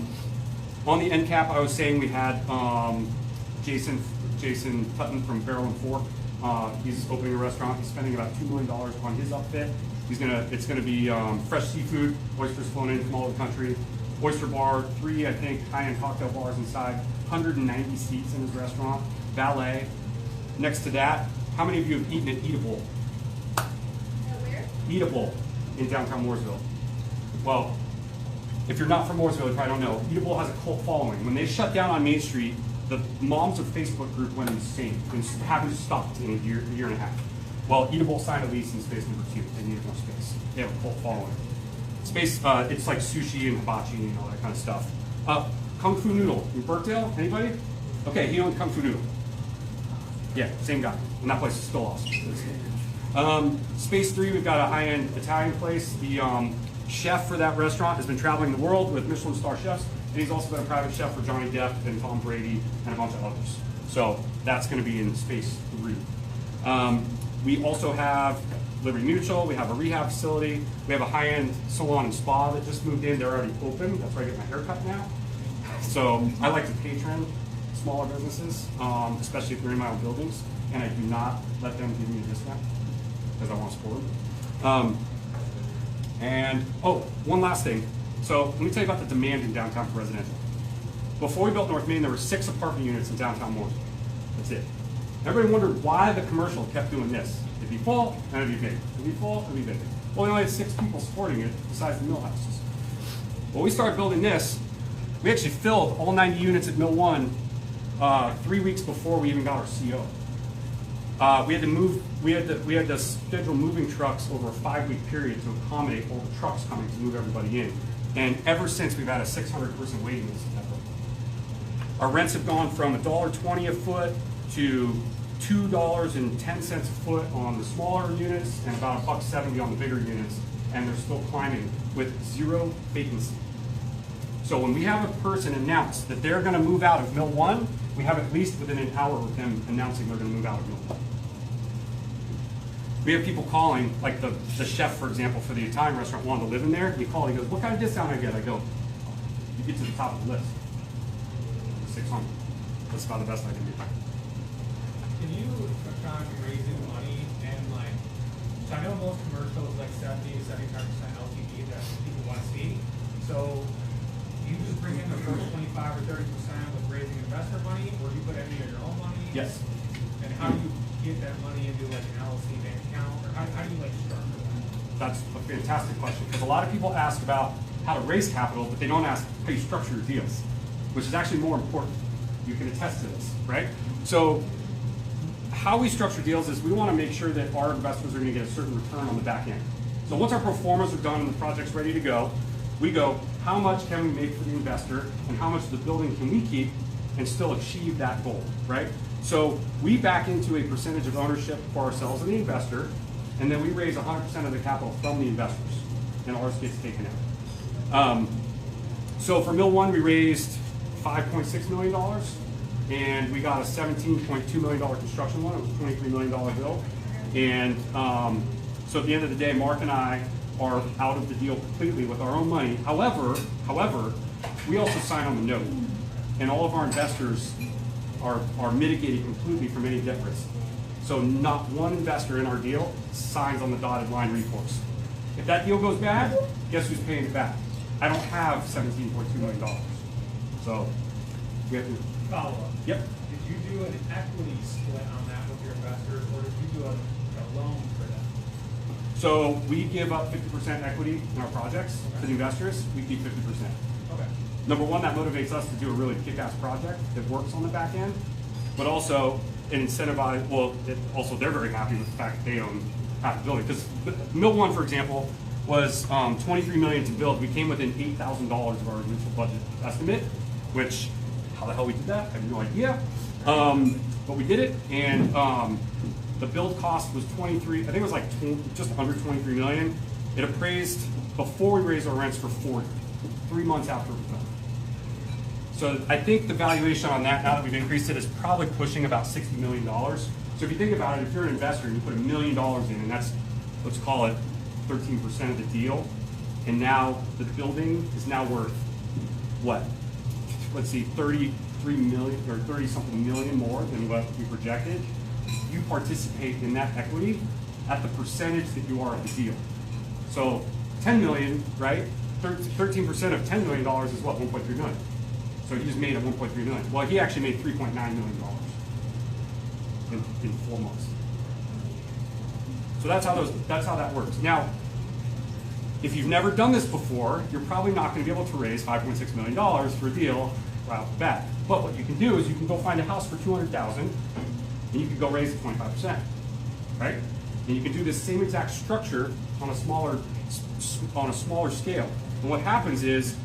On the end cap, I was saying we had Jason Tutton from Barrel and Fork. He's opening a restaurant. He's spending about $2 million on his upfit. It's gonna be fresh seafood, oysters flown in from all over the country, oyster bar, 3 I think high-end cocktail bars inside, 190 seats in his restaurant, valet. Next to that, how many of you have eaten at Eatable? Where? Eatable in downtown Mooresville. Well, if you're not from Mooresville, you probably don't know. Eatable has a cult following. When they shut down on Main Street, the moms of Facebook group went insane and haven't stopped in a year and a half. Well, Eatable signed a lease in space number 2. They needed more space. They have a cult following. Space, it's like sushi and hibachi and all that kind of stuff. Kung Fu Noodle in Burkdale, anybody? Okay, he owned Kung Fu Noodle. Yeah, same guy. And that place is still awesome. Space 3, we've got a high-end Italian place. The chef for that restaurant has been traveling the world with Michelin star chefs, and he's also been a private chef for Johnny Depp and Tom Brady and a bunch of others. So that's going to be in Space 3. We also have Liberty Mutual, we have a rehab facility, we have a high-end salon and spa that just moved in. They're already open. That's where I get my hair cut now. So I like to patron smaller businesses, especially if they're in my own buildings, and I do not let them give me a discount because I want to support them. One last thing. So let me tell you about the demand in downtown for residential. Before we built North Main, there were 6 apartment units in downtown Mooresville. That's it. Everybody wondered why the commercial kept doing this. It'd be full, and it'd be vacant. It'd be full, it'd be vacant. Well, we only had 6 people supporting it besides the mill houses. Well, we started building this. We actually filled all 90 units at Mill 1 3 weeks before we even got our CO. We had to schedule moving trucks over a 5-week period to accommodate all the trucks coming to move everybody in. And ever since, we've had a 600-person waiting list at that building. Our rents have gone from $1.20 a foot to $2.10 a foot on the smaller units and about $1.70 on the bigger units, and they're still climbing with 0 vacancy. So when we have a person announce that they're going to move out of Mill 1, we have at least within an hour with them announcing they're going to move out of Mill 1. We have people calling, like the chef, for example, for the Italian restaurant wanted to live in there. He called, he goes, what kind of discount I get? I go, you get to the top of the list. 600. That's about the best I can do. Can you try raising money and like, so I know most commercials like 70 to 75% LTV that people want to see. So you just bring in the first 25 or 30% with raising investor money, or do you put any of your own money? Yes. And how do you get that money into like an LLC bank account, or how do you like structure that? That's a fantastic question, because a lot of people ask about how to raise capital, but they don't ask how you structure your deals, which is actually more important. You can attest to this, right? So how we structure deals is we want to make sure that our investors are going to get a certain return on the back end. So once our pro formas are done and the project's ready to go, we go, how much can we make for the investor and how much of the building can we keep and still achieve that goal, right? So we back into a percentage of ownership for ourselves and the investor, and then we raise 100% of the capital from the investors, and ours gets taken out. So for Mill 1, we raised $5.6 million, and we got a $17.2 million construction loan. It was a $23 million bill. And so at the end of the day, Mark and I are out of the deal completely with our own money. However, we also sign on the note, and all of our investors are mitigated completely from any debt risk. So not one investor in our deal signs on the dotted line recourse. If that deal goes bad, guess who's paying it back? I don't have $17.2 million. So we have to Follow up. Yep. Did you do an equity split on that with your investors, or did you do a loan for them? So we give up 50% equity in our projects to the investors. We keep 50%. Okay. Number one, that motivates us to do a really kick-ass project that works on the back end, but also it incentivizes. Well, they're very happy with the fact that they own half the building. Because Mill 1, for example, was $23 million to build. We came within $8,000 of our initial budget estimate, which how the hell we did that? I have no idea. But we did it, and the build cost was 23. I think it was like just under 23 million. It appraised before we raised our rents for 40, 3 months after it was done. So I think the valuation on that, now that we've increased it, is probably pushing about $60 million. So if you think about it, if you're an investor and you put $1 million in, and that's, let's call it 13% of the deal, and now the building is now worth what? Let's see, 33 million or 30 something million more than what we projected. You participate in that equity at the percentage that you are of the deal. So 10 million, right? 13% of $10 million is what, 1.3 million. So he just made a 1.3 million. Well, he actually made $3.9 million in 4 months. So that's how that works. Now, if you've never done this before, you're probably not going to be able to raise $5.6 million for a deal right off the bat. But what you can do is you can go find a house for $200,000, and you can go raise it 25%, right? And you can do this same exact structure on a smaller scale. And what happens is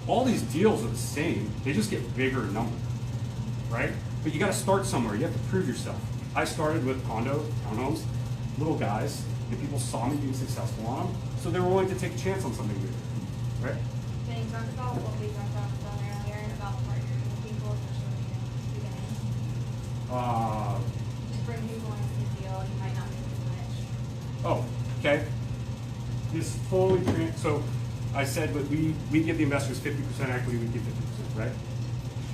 all these deals are the same; they just get bigger in number, right? But you got to start somewhere. You have to prove yourself. I started with townhomes, little guys, and people saw me being successful on them, so they were willing to take a chance on something new, right? Can you talk about what we talked about earlier about partnering with people, especially in the beginning? To bring people into the deal, you might not make as much. Oh, okay. This fully so I said, but we give the investors 50% equity, we give 50%, right?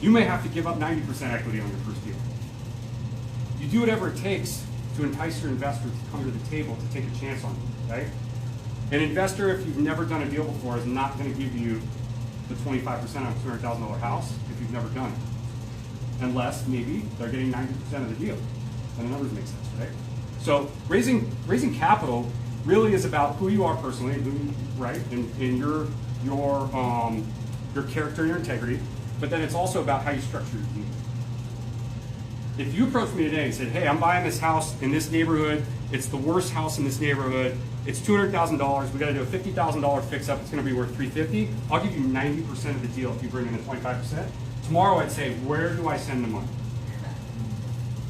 You may have to give up 90% equity on your first deal. You do whatever it takes to entice your investors to come to the table to take a chance on you, right? An investor, if you've never done a deal before, is not going to give you the 25% on a $200,000 house if you've never done it. Unless maybe they're getting 90% of the deal. And the numbers make sense, right? So raising capital really is about who you are personally, right? And your character and your integrity. But then it's also about how you structure your deal. If you approach me today and said, hey, I'm buying this house in this neighborhood, it's the worst house in this neighborhood, it's $200,000, we gotta do a $50,000 fix up, it's gonna be worth $350,000, I'll give you 90% of the deal if you bring in the 25%. Tomorrow I'd say, where do I send the money?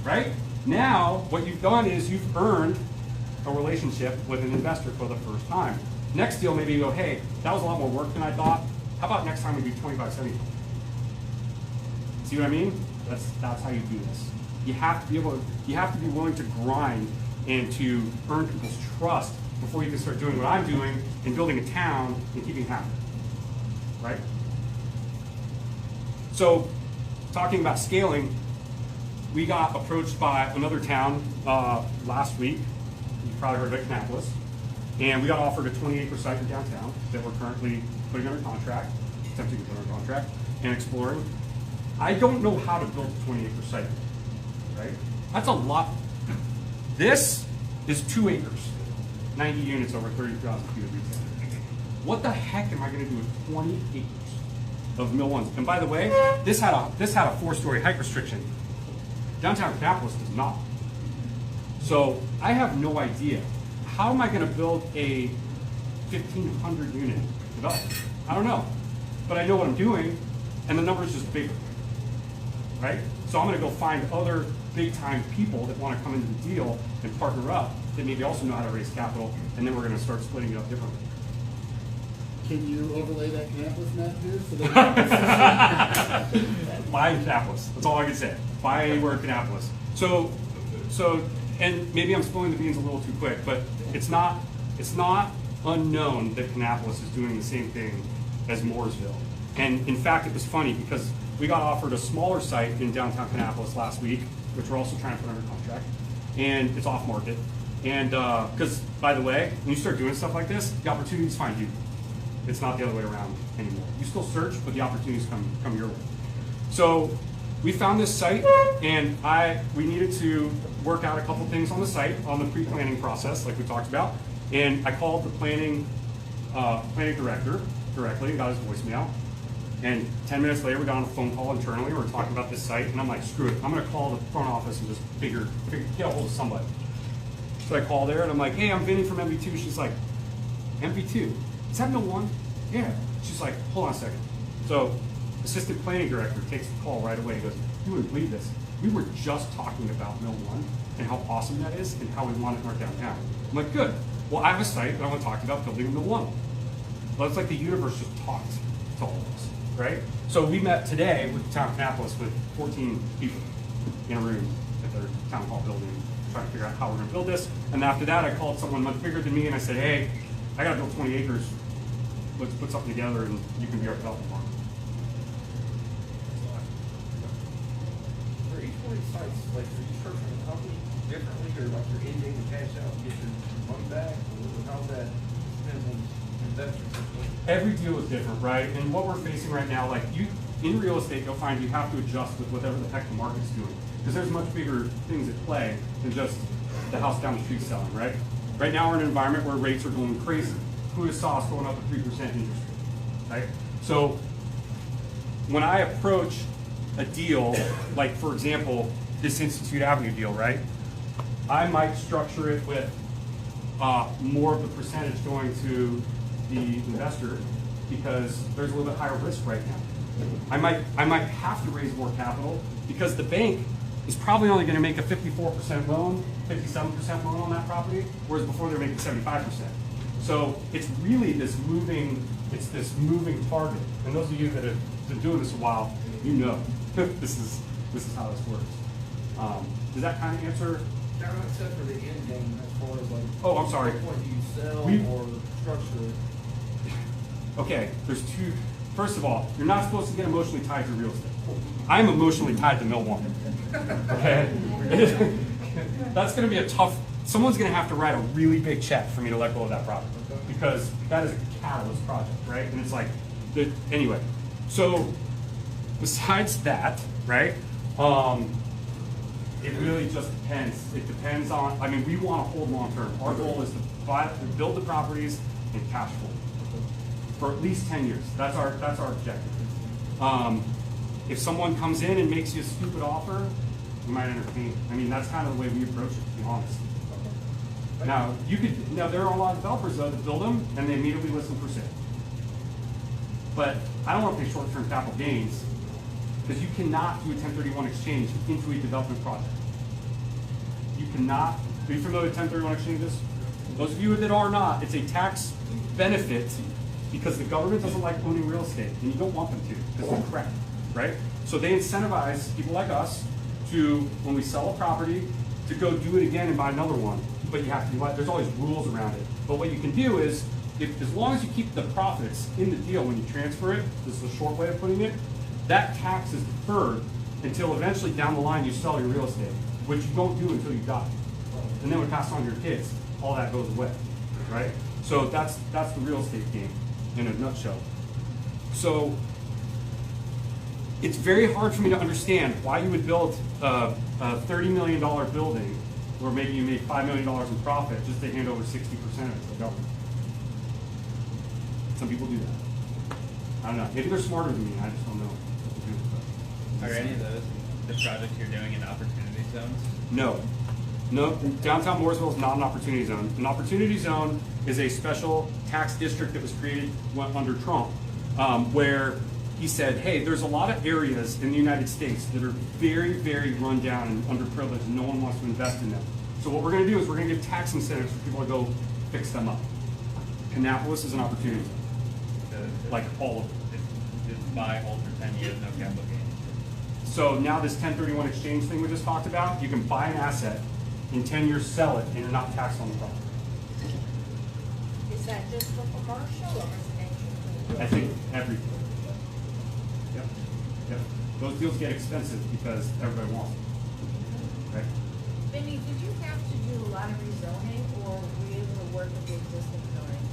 Right? Now, what you've done is you've earned a relationship with an investor for the first time. Next deal, maybe you go, hey, that was a lot more work than I thought. How about next time we do 25-75? See what I mean? That's how you do this. You have to be willing to grind and to earn people's trust before you can start doing what I'm doing and building a town and keeping happy. Right? So, talking about scaling, we got approached by another town last week. You've probably heard of it, Kannapolis. And we got offered a 20-acre site in downtown that we're currently putting under contract, attempting to put under contract, and exploring. I don't know how to build a 20-acre site, right? That's a lot. This is 2 acres, 90 units over 30,000 feet of retail. What the heck am I going to do with 20 acres of Mill 1s? And by the way, this had a 4-story height restriction. Downtown Kannapolis does not. So I have no idea. How am I going to build a 1,500 unit development? I don't know. But I know what I'm doing, and the number is just bigger. Right? So I'm going to go find other big-time people that want to come into the deal and partner up that maybe also know how to raise capital, and then we're going to start splitting it up differently. Can you overlay that Kannapolis map here so that? Buy Kannapolis. That's all I can say. Buy anywhere in Kannapolis. So, and maybe I'm spilling the beans a little too quick, but it's not unknown that Kannapolis is doing the same thing as Mooresville. And in fact, it was funny because we got offered a smaller site in downtown Kannapolis last week, which we're also trying to put under contract, and it's off market. And because, by the way, when you start doing stuff like this, the opportunities find you. It's not the other way around anymore. You still search, but the opportunities come your way. So we found this site, and we needed to work out a couple things on the site, on the pre-planning process, like we talked about. And I called the planning director directly and got his voicemail. And 10 minutes later, we got on a phone call internally. We were talking about this site, and I'm like, screw it. I'm going to call the front office and just get a hold of somebody. So I call there, and I'm like, hey, I'm Vinny from MV2. She's like, MV2? Is that Mill 1? Yeah. She's like, hold on a second. So assistant planning director takes the call right away. He goes, you wouldn't believe this. We were just talking about Mill 1 and how awesome that is and how we want it in our downtown. I'm like, good. Well, I have a site that I want to talk about building Mill 1. Well, it's like the universe just talked to all of us, right? So we met today with the town of Kannapolis with 14 people in a room at their town hall building, trying to figure out how we're going to build this. And after that, I called someone much bigger than me and I said, hey, I got to build 20 acres. Let's put something together and you can be our development partner. For each one of these sites, like, are you structuring the company differently, or like you're ending the cash out and get your money back, or how's that depends on investors? Every deal is different, right? And what we're facing right now, like in real estate, you'll find you have to adjust with whatever the heck the market's doing. Because there's much bigger things at play than just the house down the street selling, right? Right now we're in an environment where rates are going crazy. Who saw us going up at 3% interest rate, right? So when I approach a deal, like for example, this Institute Avenue deal, right? I might structure it with more of the percentage going to the investor because there's a little bit higher risk right now. I might have to raise more capital because the bank is probably only going to make a 54% loan, 57% loan on that property, whereas before they were making 75%. So it's really this moving target. And those of you that have been doing this a while, you know this is how this works. Does that kind of answer? Now, except for the end game, as far as like. Oh, I'm sorry. What point do you sell or structure it? Okay, there's two. First of all, you're not supposed to get emotionally tied to real estate. I'm emotionally tied to Mill 1. Okay? That's going to be a tough. Someone's going to have to write a really big check for me to let go of that project because that is a catalyst project, right? And it's like, anyway. So besides that, right? It really just depends. It depends on. I mean, we want to hold long term. Our goal is to build the properties and cash flow for at least 10 years. That's our objective. If someone comes in and makes you a stupid offer, we might entertain it. I mean, that's kind of the way we approach it, to be honest. Now, there are a lot of developers though that build them and they immediately list them for sale. But I don't want to pay short-term capital gains because you cannot do a 1031 exchange into a development project. You cannot. Are you familiar with 1031 exchanges? Those of you that are not, it's a tax benefit because the government doesn't like owning real estate and you don't want them to because they're crap, right? So they incentivize people like us to, when we sell a property, to go do it again and buy another one. But you have to, there's always rules around it. But what you can do is, as long as you keep the profits in the deal when you transfer it, this is a short way of putting it, that tax is deferred until eventually down the line you sell your real estate, which you don't do until you die. And then when you pass on to your kids, all that goes away, right? So that's the real estate game in a nutshell. So it's very hard for me to understand why you would build a $30 million building where maybe you made $5 million in profit just to hand over 60% of it to the government. Some people do that. I don't know. Maybe they're smarter than me. I just don't know what to do with that. Are any of those the projects you're doing in opportunity zones? No. No, downtown Mooresville is not an opportunity zone. An opportunity zone is a special tax district that was created under Trump, where he said, hey, there's a lot of areas in the United States that are very, very run down and underprivileged and no one wants to invest in them. So what we're going to do is we're going to give tax incentives for people to go fix them up. Kannapolis is an opportunity zone. like all of it. Just buy, hold for 10 years, no capital gain. So now this 1031 exchange thing we just talked about, you can buy an asset, in 10 years sell it, and you're not taxed on the profit. Is that just for commercial or residential? I think everything. Yep, yep. Those deals get expensive because everybody wants them, right? Vinny, did you have to do a lot of rezoning, or were you able to work with the existing zoning?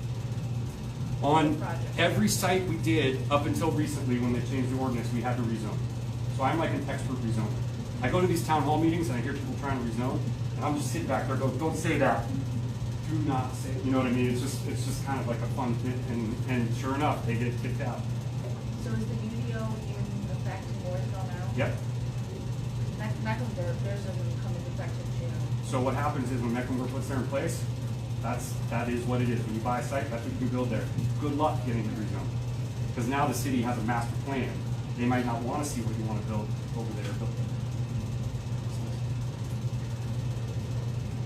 On Project. every site we did, up until recently when they changed the ordinance, we had to rezone. So I'm like an expert rezoner. I go to these town hall meetings and I hear people trying to rezone, and I'm just sitting back there going, don't say that. Do not say, you know what I mean? It's just kind of like a fun bit, and sure enough, they get kicked out. So is the UDO in effect in Mooresville now? Yep. Mecklenburg, theirs doesn't come into effect in June. So what happens is when Mecklenburg puts there in place, that is what it is. When you buy a site, that's what you can build there. Good luck getting it rezoned. Because now the city has a master plan. They might not want to see what you want to build over there.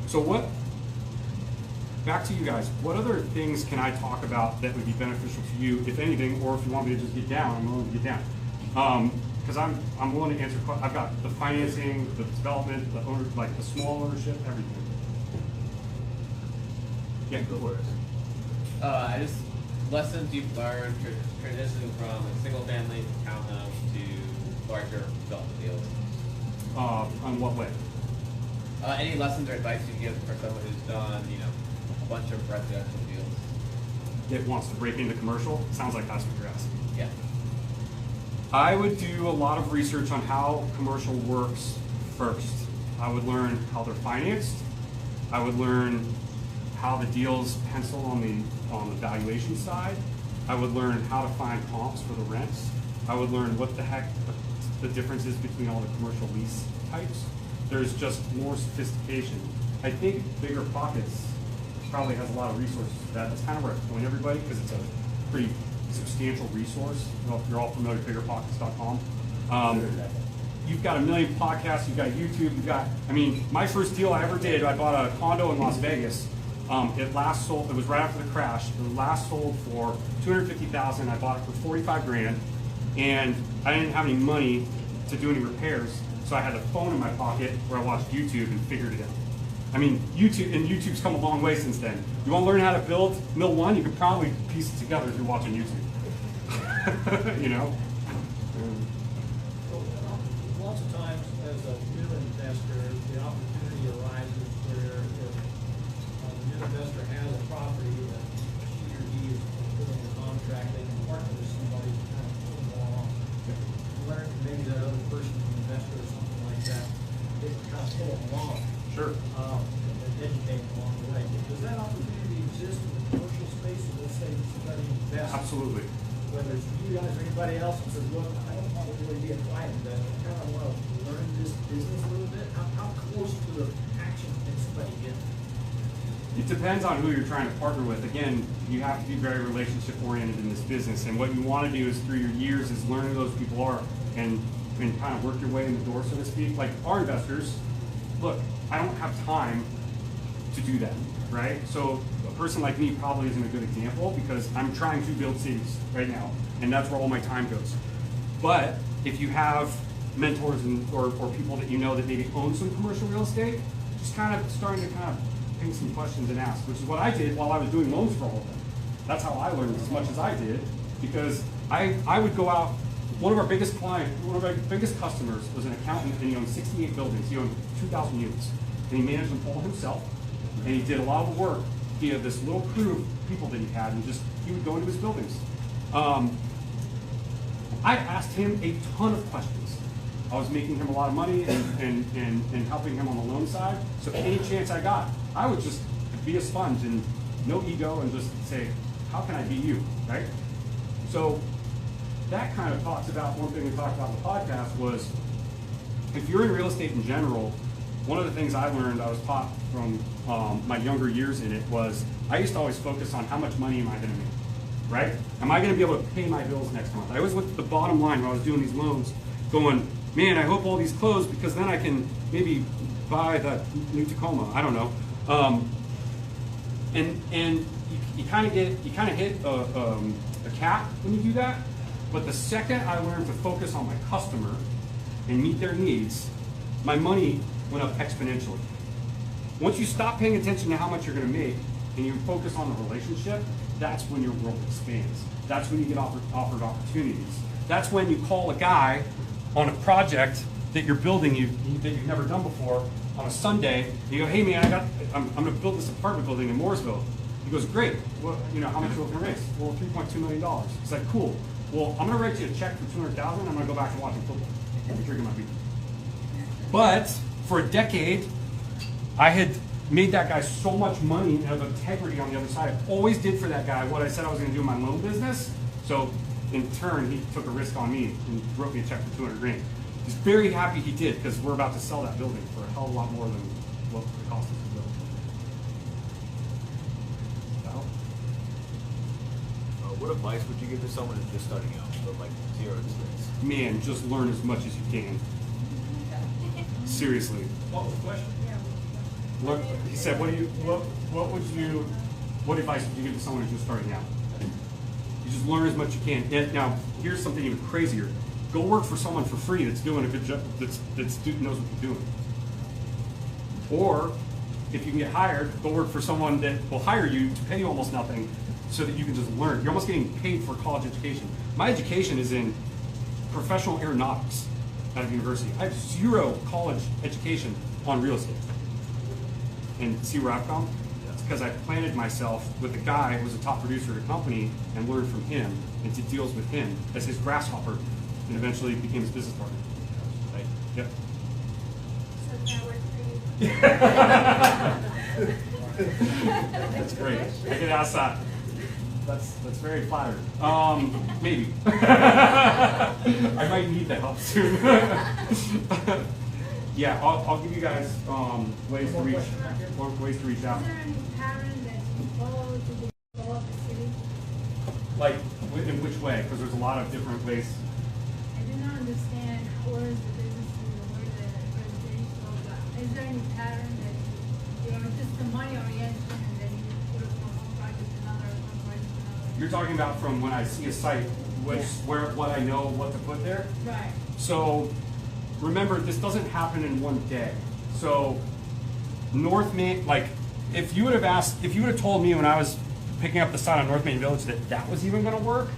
So back to you guys, what other things can I talk about that would be beneficial to you, if anything, or if you want me to just get down, I'm willing to get down. Because I'm willing to answer questions. I've got the financing, the development, the owner, like the small ownership, everything. Yeah, go for it. Lessons you've learned transitioning from a single family townhome to larger development deals. On what way? Any lessons or advice you give for someone who's done, a bunch of residential deals? That wants to break into commercial? Sounds like that's what you're asking. Yeah. I would do a lot of research on how commercial works first. I would learn how they're financed. I would learn how the deals pencil on the valuation side. I would learn how to find comps for the rents. I would learn what the heck the difference is between all the commercial lease types. There's just more sophistication. I think Bigger Pockets probably has a lot of resources for that. That's kind of where I point everybody, because it's a pretty substantial resource. I don't know if you're all familiar with biggerpockets.com. You've got a million podcasts, you've got YouTube, my first deal I ever did, I bought a condo in Las Vegas. It last sold, it was right after the crash. It last sold for $250,000. I bought it for 45 grand, and I didn't have any money to do any repairs, so I had a phone in my pocket where I watched YouTube and figured it out. YouTube's come a long way since then. You want to learn how to build Mill 1? You can probably piece it together if you're watching YouTube. You know? Lots of times, as a new investor, the opportunity arises where if a new investor has a property that she or he is putting a contract, they can partner with somebody to kind of pull them along. Learn maybe that other person, an investor or something like that, they can kind of pull them along. Sure. And educate them along the way. Does that opportunity exist in the commercial space, or let's say somebody invests? Absolutely. Whether it's you guys or anybody else and says, look, I don't want to really be a client investor, I kind of want to learn this business a little bit. How close to the action can somebody get? It depends on who you're trying to partner with. Again, you have to be very relationship oriented in this business, and what you want to do is through your years is learn who those people are and kind of work your way in the door, so to speak. Like our investors, look, I don't have time to do that, right? So a person like me probably isn't a good example because I'm trying to build cities right now, and that's where all my time goes. But if you have mentors or people that you know that maybe own some commercial real estate, just kind of starting to kind of ping some questions and ask, which is what I did while I was doing loans for all of them. That's how I learned as much as I did, because I would go out. One of our biggest customers was an accountant, and he owned 68 buildings. He owned 2,000 units, and he managed them all himself. And he did a lot of the work. He had this little crew of people that he had, and he would go into his buildings. I asked him a ton of questions. I was making him a lot of money and helping him on the loan side. So any chance I got, I would just be a sponge and no ego and just say, how can I be you, right? So that kind of talks about, one thing we talked about in the podcast was, if you're in real estate in general, one of the things I learned, I was taught from my younger years in it, was I used to always focus on how much money am I going to make, right? Am I going to be able to pay my bills next month? I always looked at the bottom line when I was doing these loans, going, man, I hope all these close because then I can maybe buy that new Tacoma. I don't know. And you kind of hit a cap when you do that. But the second I learned to focus on my customer and meet their needs, my money went up exponentially. Once you stop paying attention to how much you're gonna make and you focus on the relationship, that's when your world expands. That's when you get offered opportunities. That's when you call a guy on a project that you're building that you've never done before on a Sunday. And you go, hey man, I'm gonna build this apartment building in Mooresville. He goes, great. Well, how much are we gonna raise? Well, $3.2 million. It's like, cool. Well, I'm gonna write you a check for $200,000. I'm gonna go back to watching football and drinking my beer. But for a decade, I had made that guy so much money and of integrity on the other side. I always did for that guy what I said I was gonna do in my loan business. So in turn, he took a risk on me and wrote me a check for $200,000. He's very happy he did, because we're about to sell that building for a hell of a lot more than what it cost us to build. What advice would you give to someone who's just starting out, with like zero experience? Man, just learn as much as you can. Seriously. What was the question? Look, he said, what advice would you give to someone who's just starting out? You just learn as much as you can. And now, here's something even crazier. Go work for someone for free that's doing a good job, that's knows what they're doing. Or, if you can get hired, go work for someone that will hire you to pay you almost nothing so that you can just learn. You're almost getting paid for college education. My education is in professional aeronautics out of university. I have 0 college education on real estate. And see where I've come? It's because I planted myself with a guy who was a top producer at a company and learned from him and did deals with him as his grasshopper and eventually became his business partner. Right? Yep. So that worked for you. That's great. I get outside. That's very flattering. Maybe. I might need the help soon. Yeah, I'll give you guys ways to reach out. Is there any pattern that's followed to develop the city? Like, in which way? Because there's a lot of different ways. I do not understand where is the business and where the residential, is there any pattern that you're just the money oriented and then you put it from one project to another, one project to another? You're talking about from when I see a site, what I know what to put there. Right. So remember, this doesn't happen in one day. So North Main, like, if you would have told me when I was picking up the site on North Main Village that was even going to work,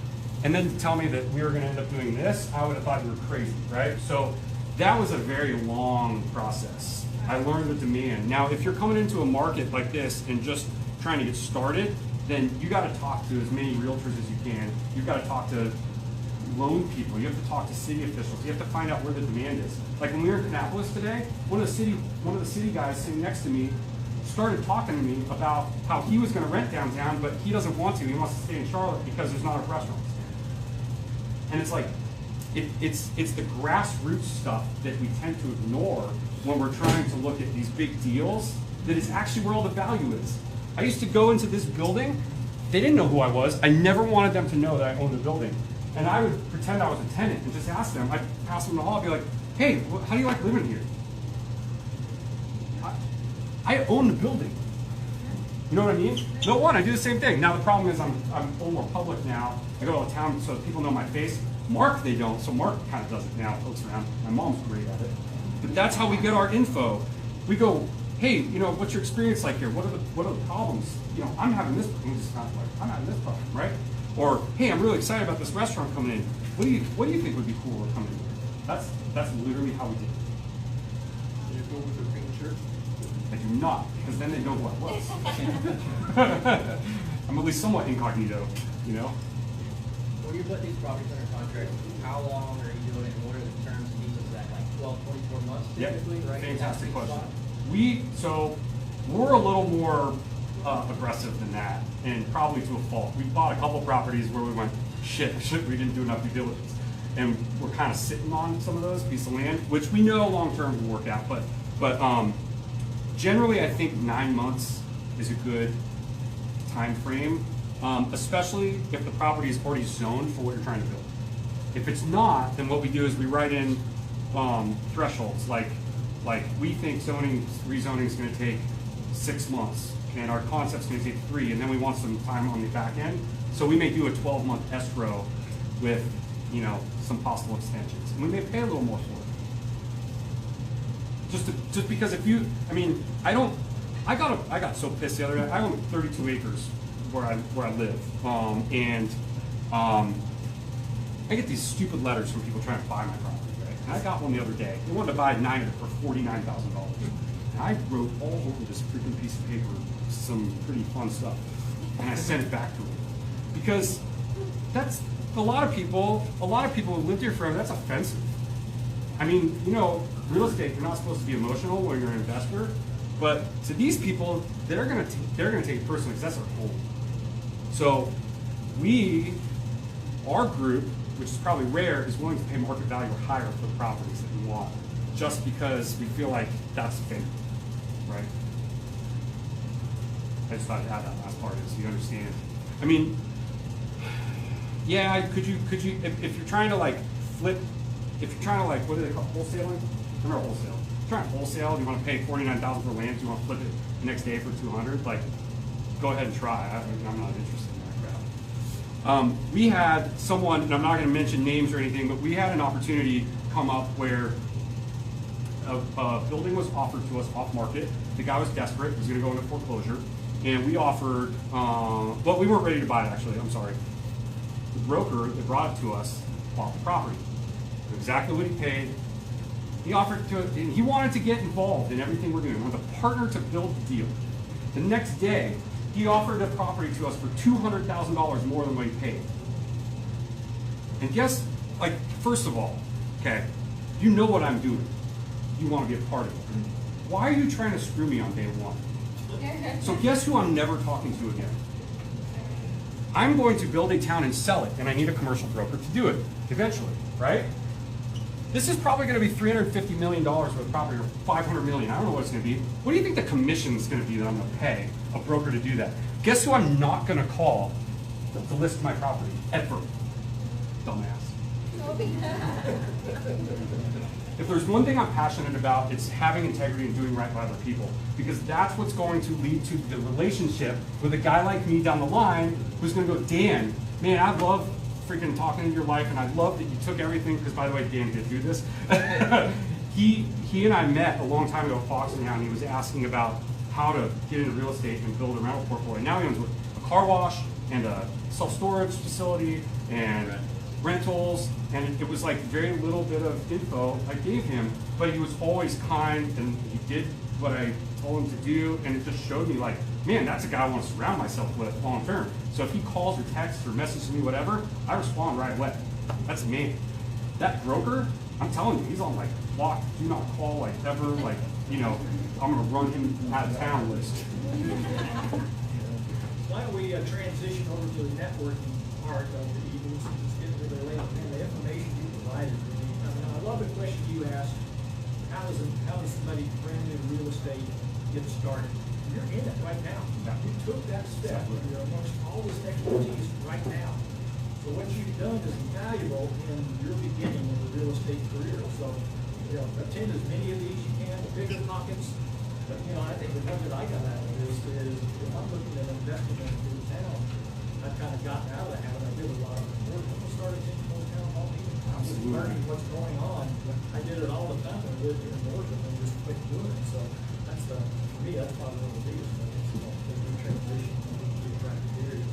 and then tell me that we were going to end up doing this, I would have thought you were crazy, right? So that was a very long process. I learned the demand. Now, if you're coming into a market like this and just trying to get started, then you got to talk to as many realtors as you can. You've got to talk to loan people. You have to talk to city officials. You have to find out where the demand is. Like when we were in Kannapolis today, one of the city guys sitting next to me started talking to me about how he was going to rent downtown, but he doesn't want to. He wants to stay in Charlotte because there's not enough restaurants. And it's like, it's the grassroots stuff that we tend to ignore when we're trying to look at these big deals. That is actually where all the value is. I used to go into this building. They didn't know who I was. I never wanted them to know that I owned the building. And I would pretend I was a tenant and just ask them. I'd pass them in the hall and be like, hey, how do you like living here? I own the building. You know what I mean? No one, I do the same thing. Now the problem is I'm a little more public now. I go to town so people know my face. Mark, they don't, so Mark kind of does it now, pokes around. My mom's great at it. But that's how we get our info. We go, hey, what's your experience like here? What are the problems? I'm having this problem, right? Or, hey, I'm really excited about this restaurant coming in. What do you think would be cool coming in? That's literally how we did it. You go with a pink shirt? I do not, because then they know who I was. I'm at least somewhat incognito, When you put these properties under contract, how long are you doing it, and what are the terms and details of that, like 12, 24 months typically, right? Fantastic question. We're a little more aggressive than that, and probably to a fault. We bought a couple properties where we went, shit, we didn't do enough due diligence. And we're kind of sitting on some of those pieces of land, which we know long-term will work out, but generally I think 9 months is a good time frame, especially if the property is already zoned for what you're trying to build. If it's not, then what we do is we write in thresholds, like we think rezoning is going to take 6 months, and our concept's gonna take 3, and then we want some time on the back end. So we may do a 12-month escrow with, you know, some possible extensions, and we may pay a little more for it. Just because if you, I mean, I got so pissed the other day. I own 32 acres where I live, I get these stupid letters from people trying to buy my property, right? And I got one the other day. They wanted to buy 9 of it for $49,000. And I wrote all over this freaking piece of paper some pretty fun stuff, and I sent it back to them because that's a lot of people who lived here forever. That's offensive. I mean, you know, real estate, you're not supposed to be emotional when you're an investor, but to these people, they're gonna take it personally because that's their home. So our group, which is probably rare, is willing to pay market value or higher for the properties that we want, just because we feel like that's fair, right? I just thought I'd add that last part so you understand. I mean, yeah, could you, if you're trying to like flip, if you're trying to like, what do they call wholesaling? Remember wholesale? If you're trying to wholesale, you want to pay $49,000 for land, you want to flip it the next day for $200, like, go ahead and try. I'm not interested in that crap. We had someone, and I'm not going to mention names or anything, but we had an opportunity come up where a building was offered to us off market. The guy was desperate, he was going to go into foreclosure, and we offered, well, we weren't ready to buy it actually, I'm sorry. The broker that brought it to us bought the property. Exactly what he paid. He offered to, and he wanted to get involved in everything we're doing. He wanted a partner to build the deal. The next day, he offered a property to us for $200,000 more than what he paid. And guess, like, first of all, okay, you know what I'm doing. You want to be a part of it. Why are you trying to screw me on day one? So guess who I'm never talking to again? I'm going to build a town and sell it, and I need a commercial broker to do it eventually, right? This is probably going to be $350 million worth of property, or $500 million. I don't know what it's going to be. What do you think the commission is going to be that I'm going to pay a broker to do that? Guess who I'm not going to call to list my property ever? Dumbass. If there's one thing I'm passionate about, it's having integrity and doing right by other people, because that's what's going to lead to the relationship with a guy like me down the line who's going to go, Dan, man, I love freaking talking in your life, and I love that you took everything, because by the way, Dan did do this. He and I met a long time ago at Foxentown, and he was asking about how to get into real estate and build a rental portfolio. Now he owns a car wash and a self-storage facility and rentals, and it was like very little bit of info I gave him, but he was always kind, and he did what I told him to do, and it just showed me like, man, that's a guy I want to surround myself with long term. So if he calls or texts or messages me, whatever, I respond right away. That's me. That broker, I'm telling you, he's on like block, do not call, like ever, like, you know, I'm gonna run him out of town list. Why don't we transition over to the networking part of the evenings and just get into the information you provided for me. I mean, I love the question you asked, how does somebody brand new real estate get started? You're in it right now. You took that step. You're amongst all this expertise right now. So what you've done is invaluable in your beginning of a real estate career. So, you know, attend as many of these you can, the bigger pockets. But, you know, I think the one that I got out of this is if I'm looking at investing in the town, I've kind of gotten out of the habit. I did a lot of work. I'm going to start attending more town hall meetings. I'm just learning what's going on. I did it all the time when I lived here in Mooresville and just quit doing it. So that's for me, that's probably one of the biggest things. You know, the transition from the practice areas.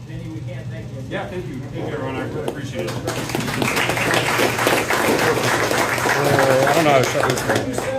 Benny, we can't thank you. Yeah, thank you. Thank you, everyone. I really appreciate it. I don't know how to shut this down.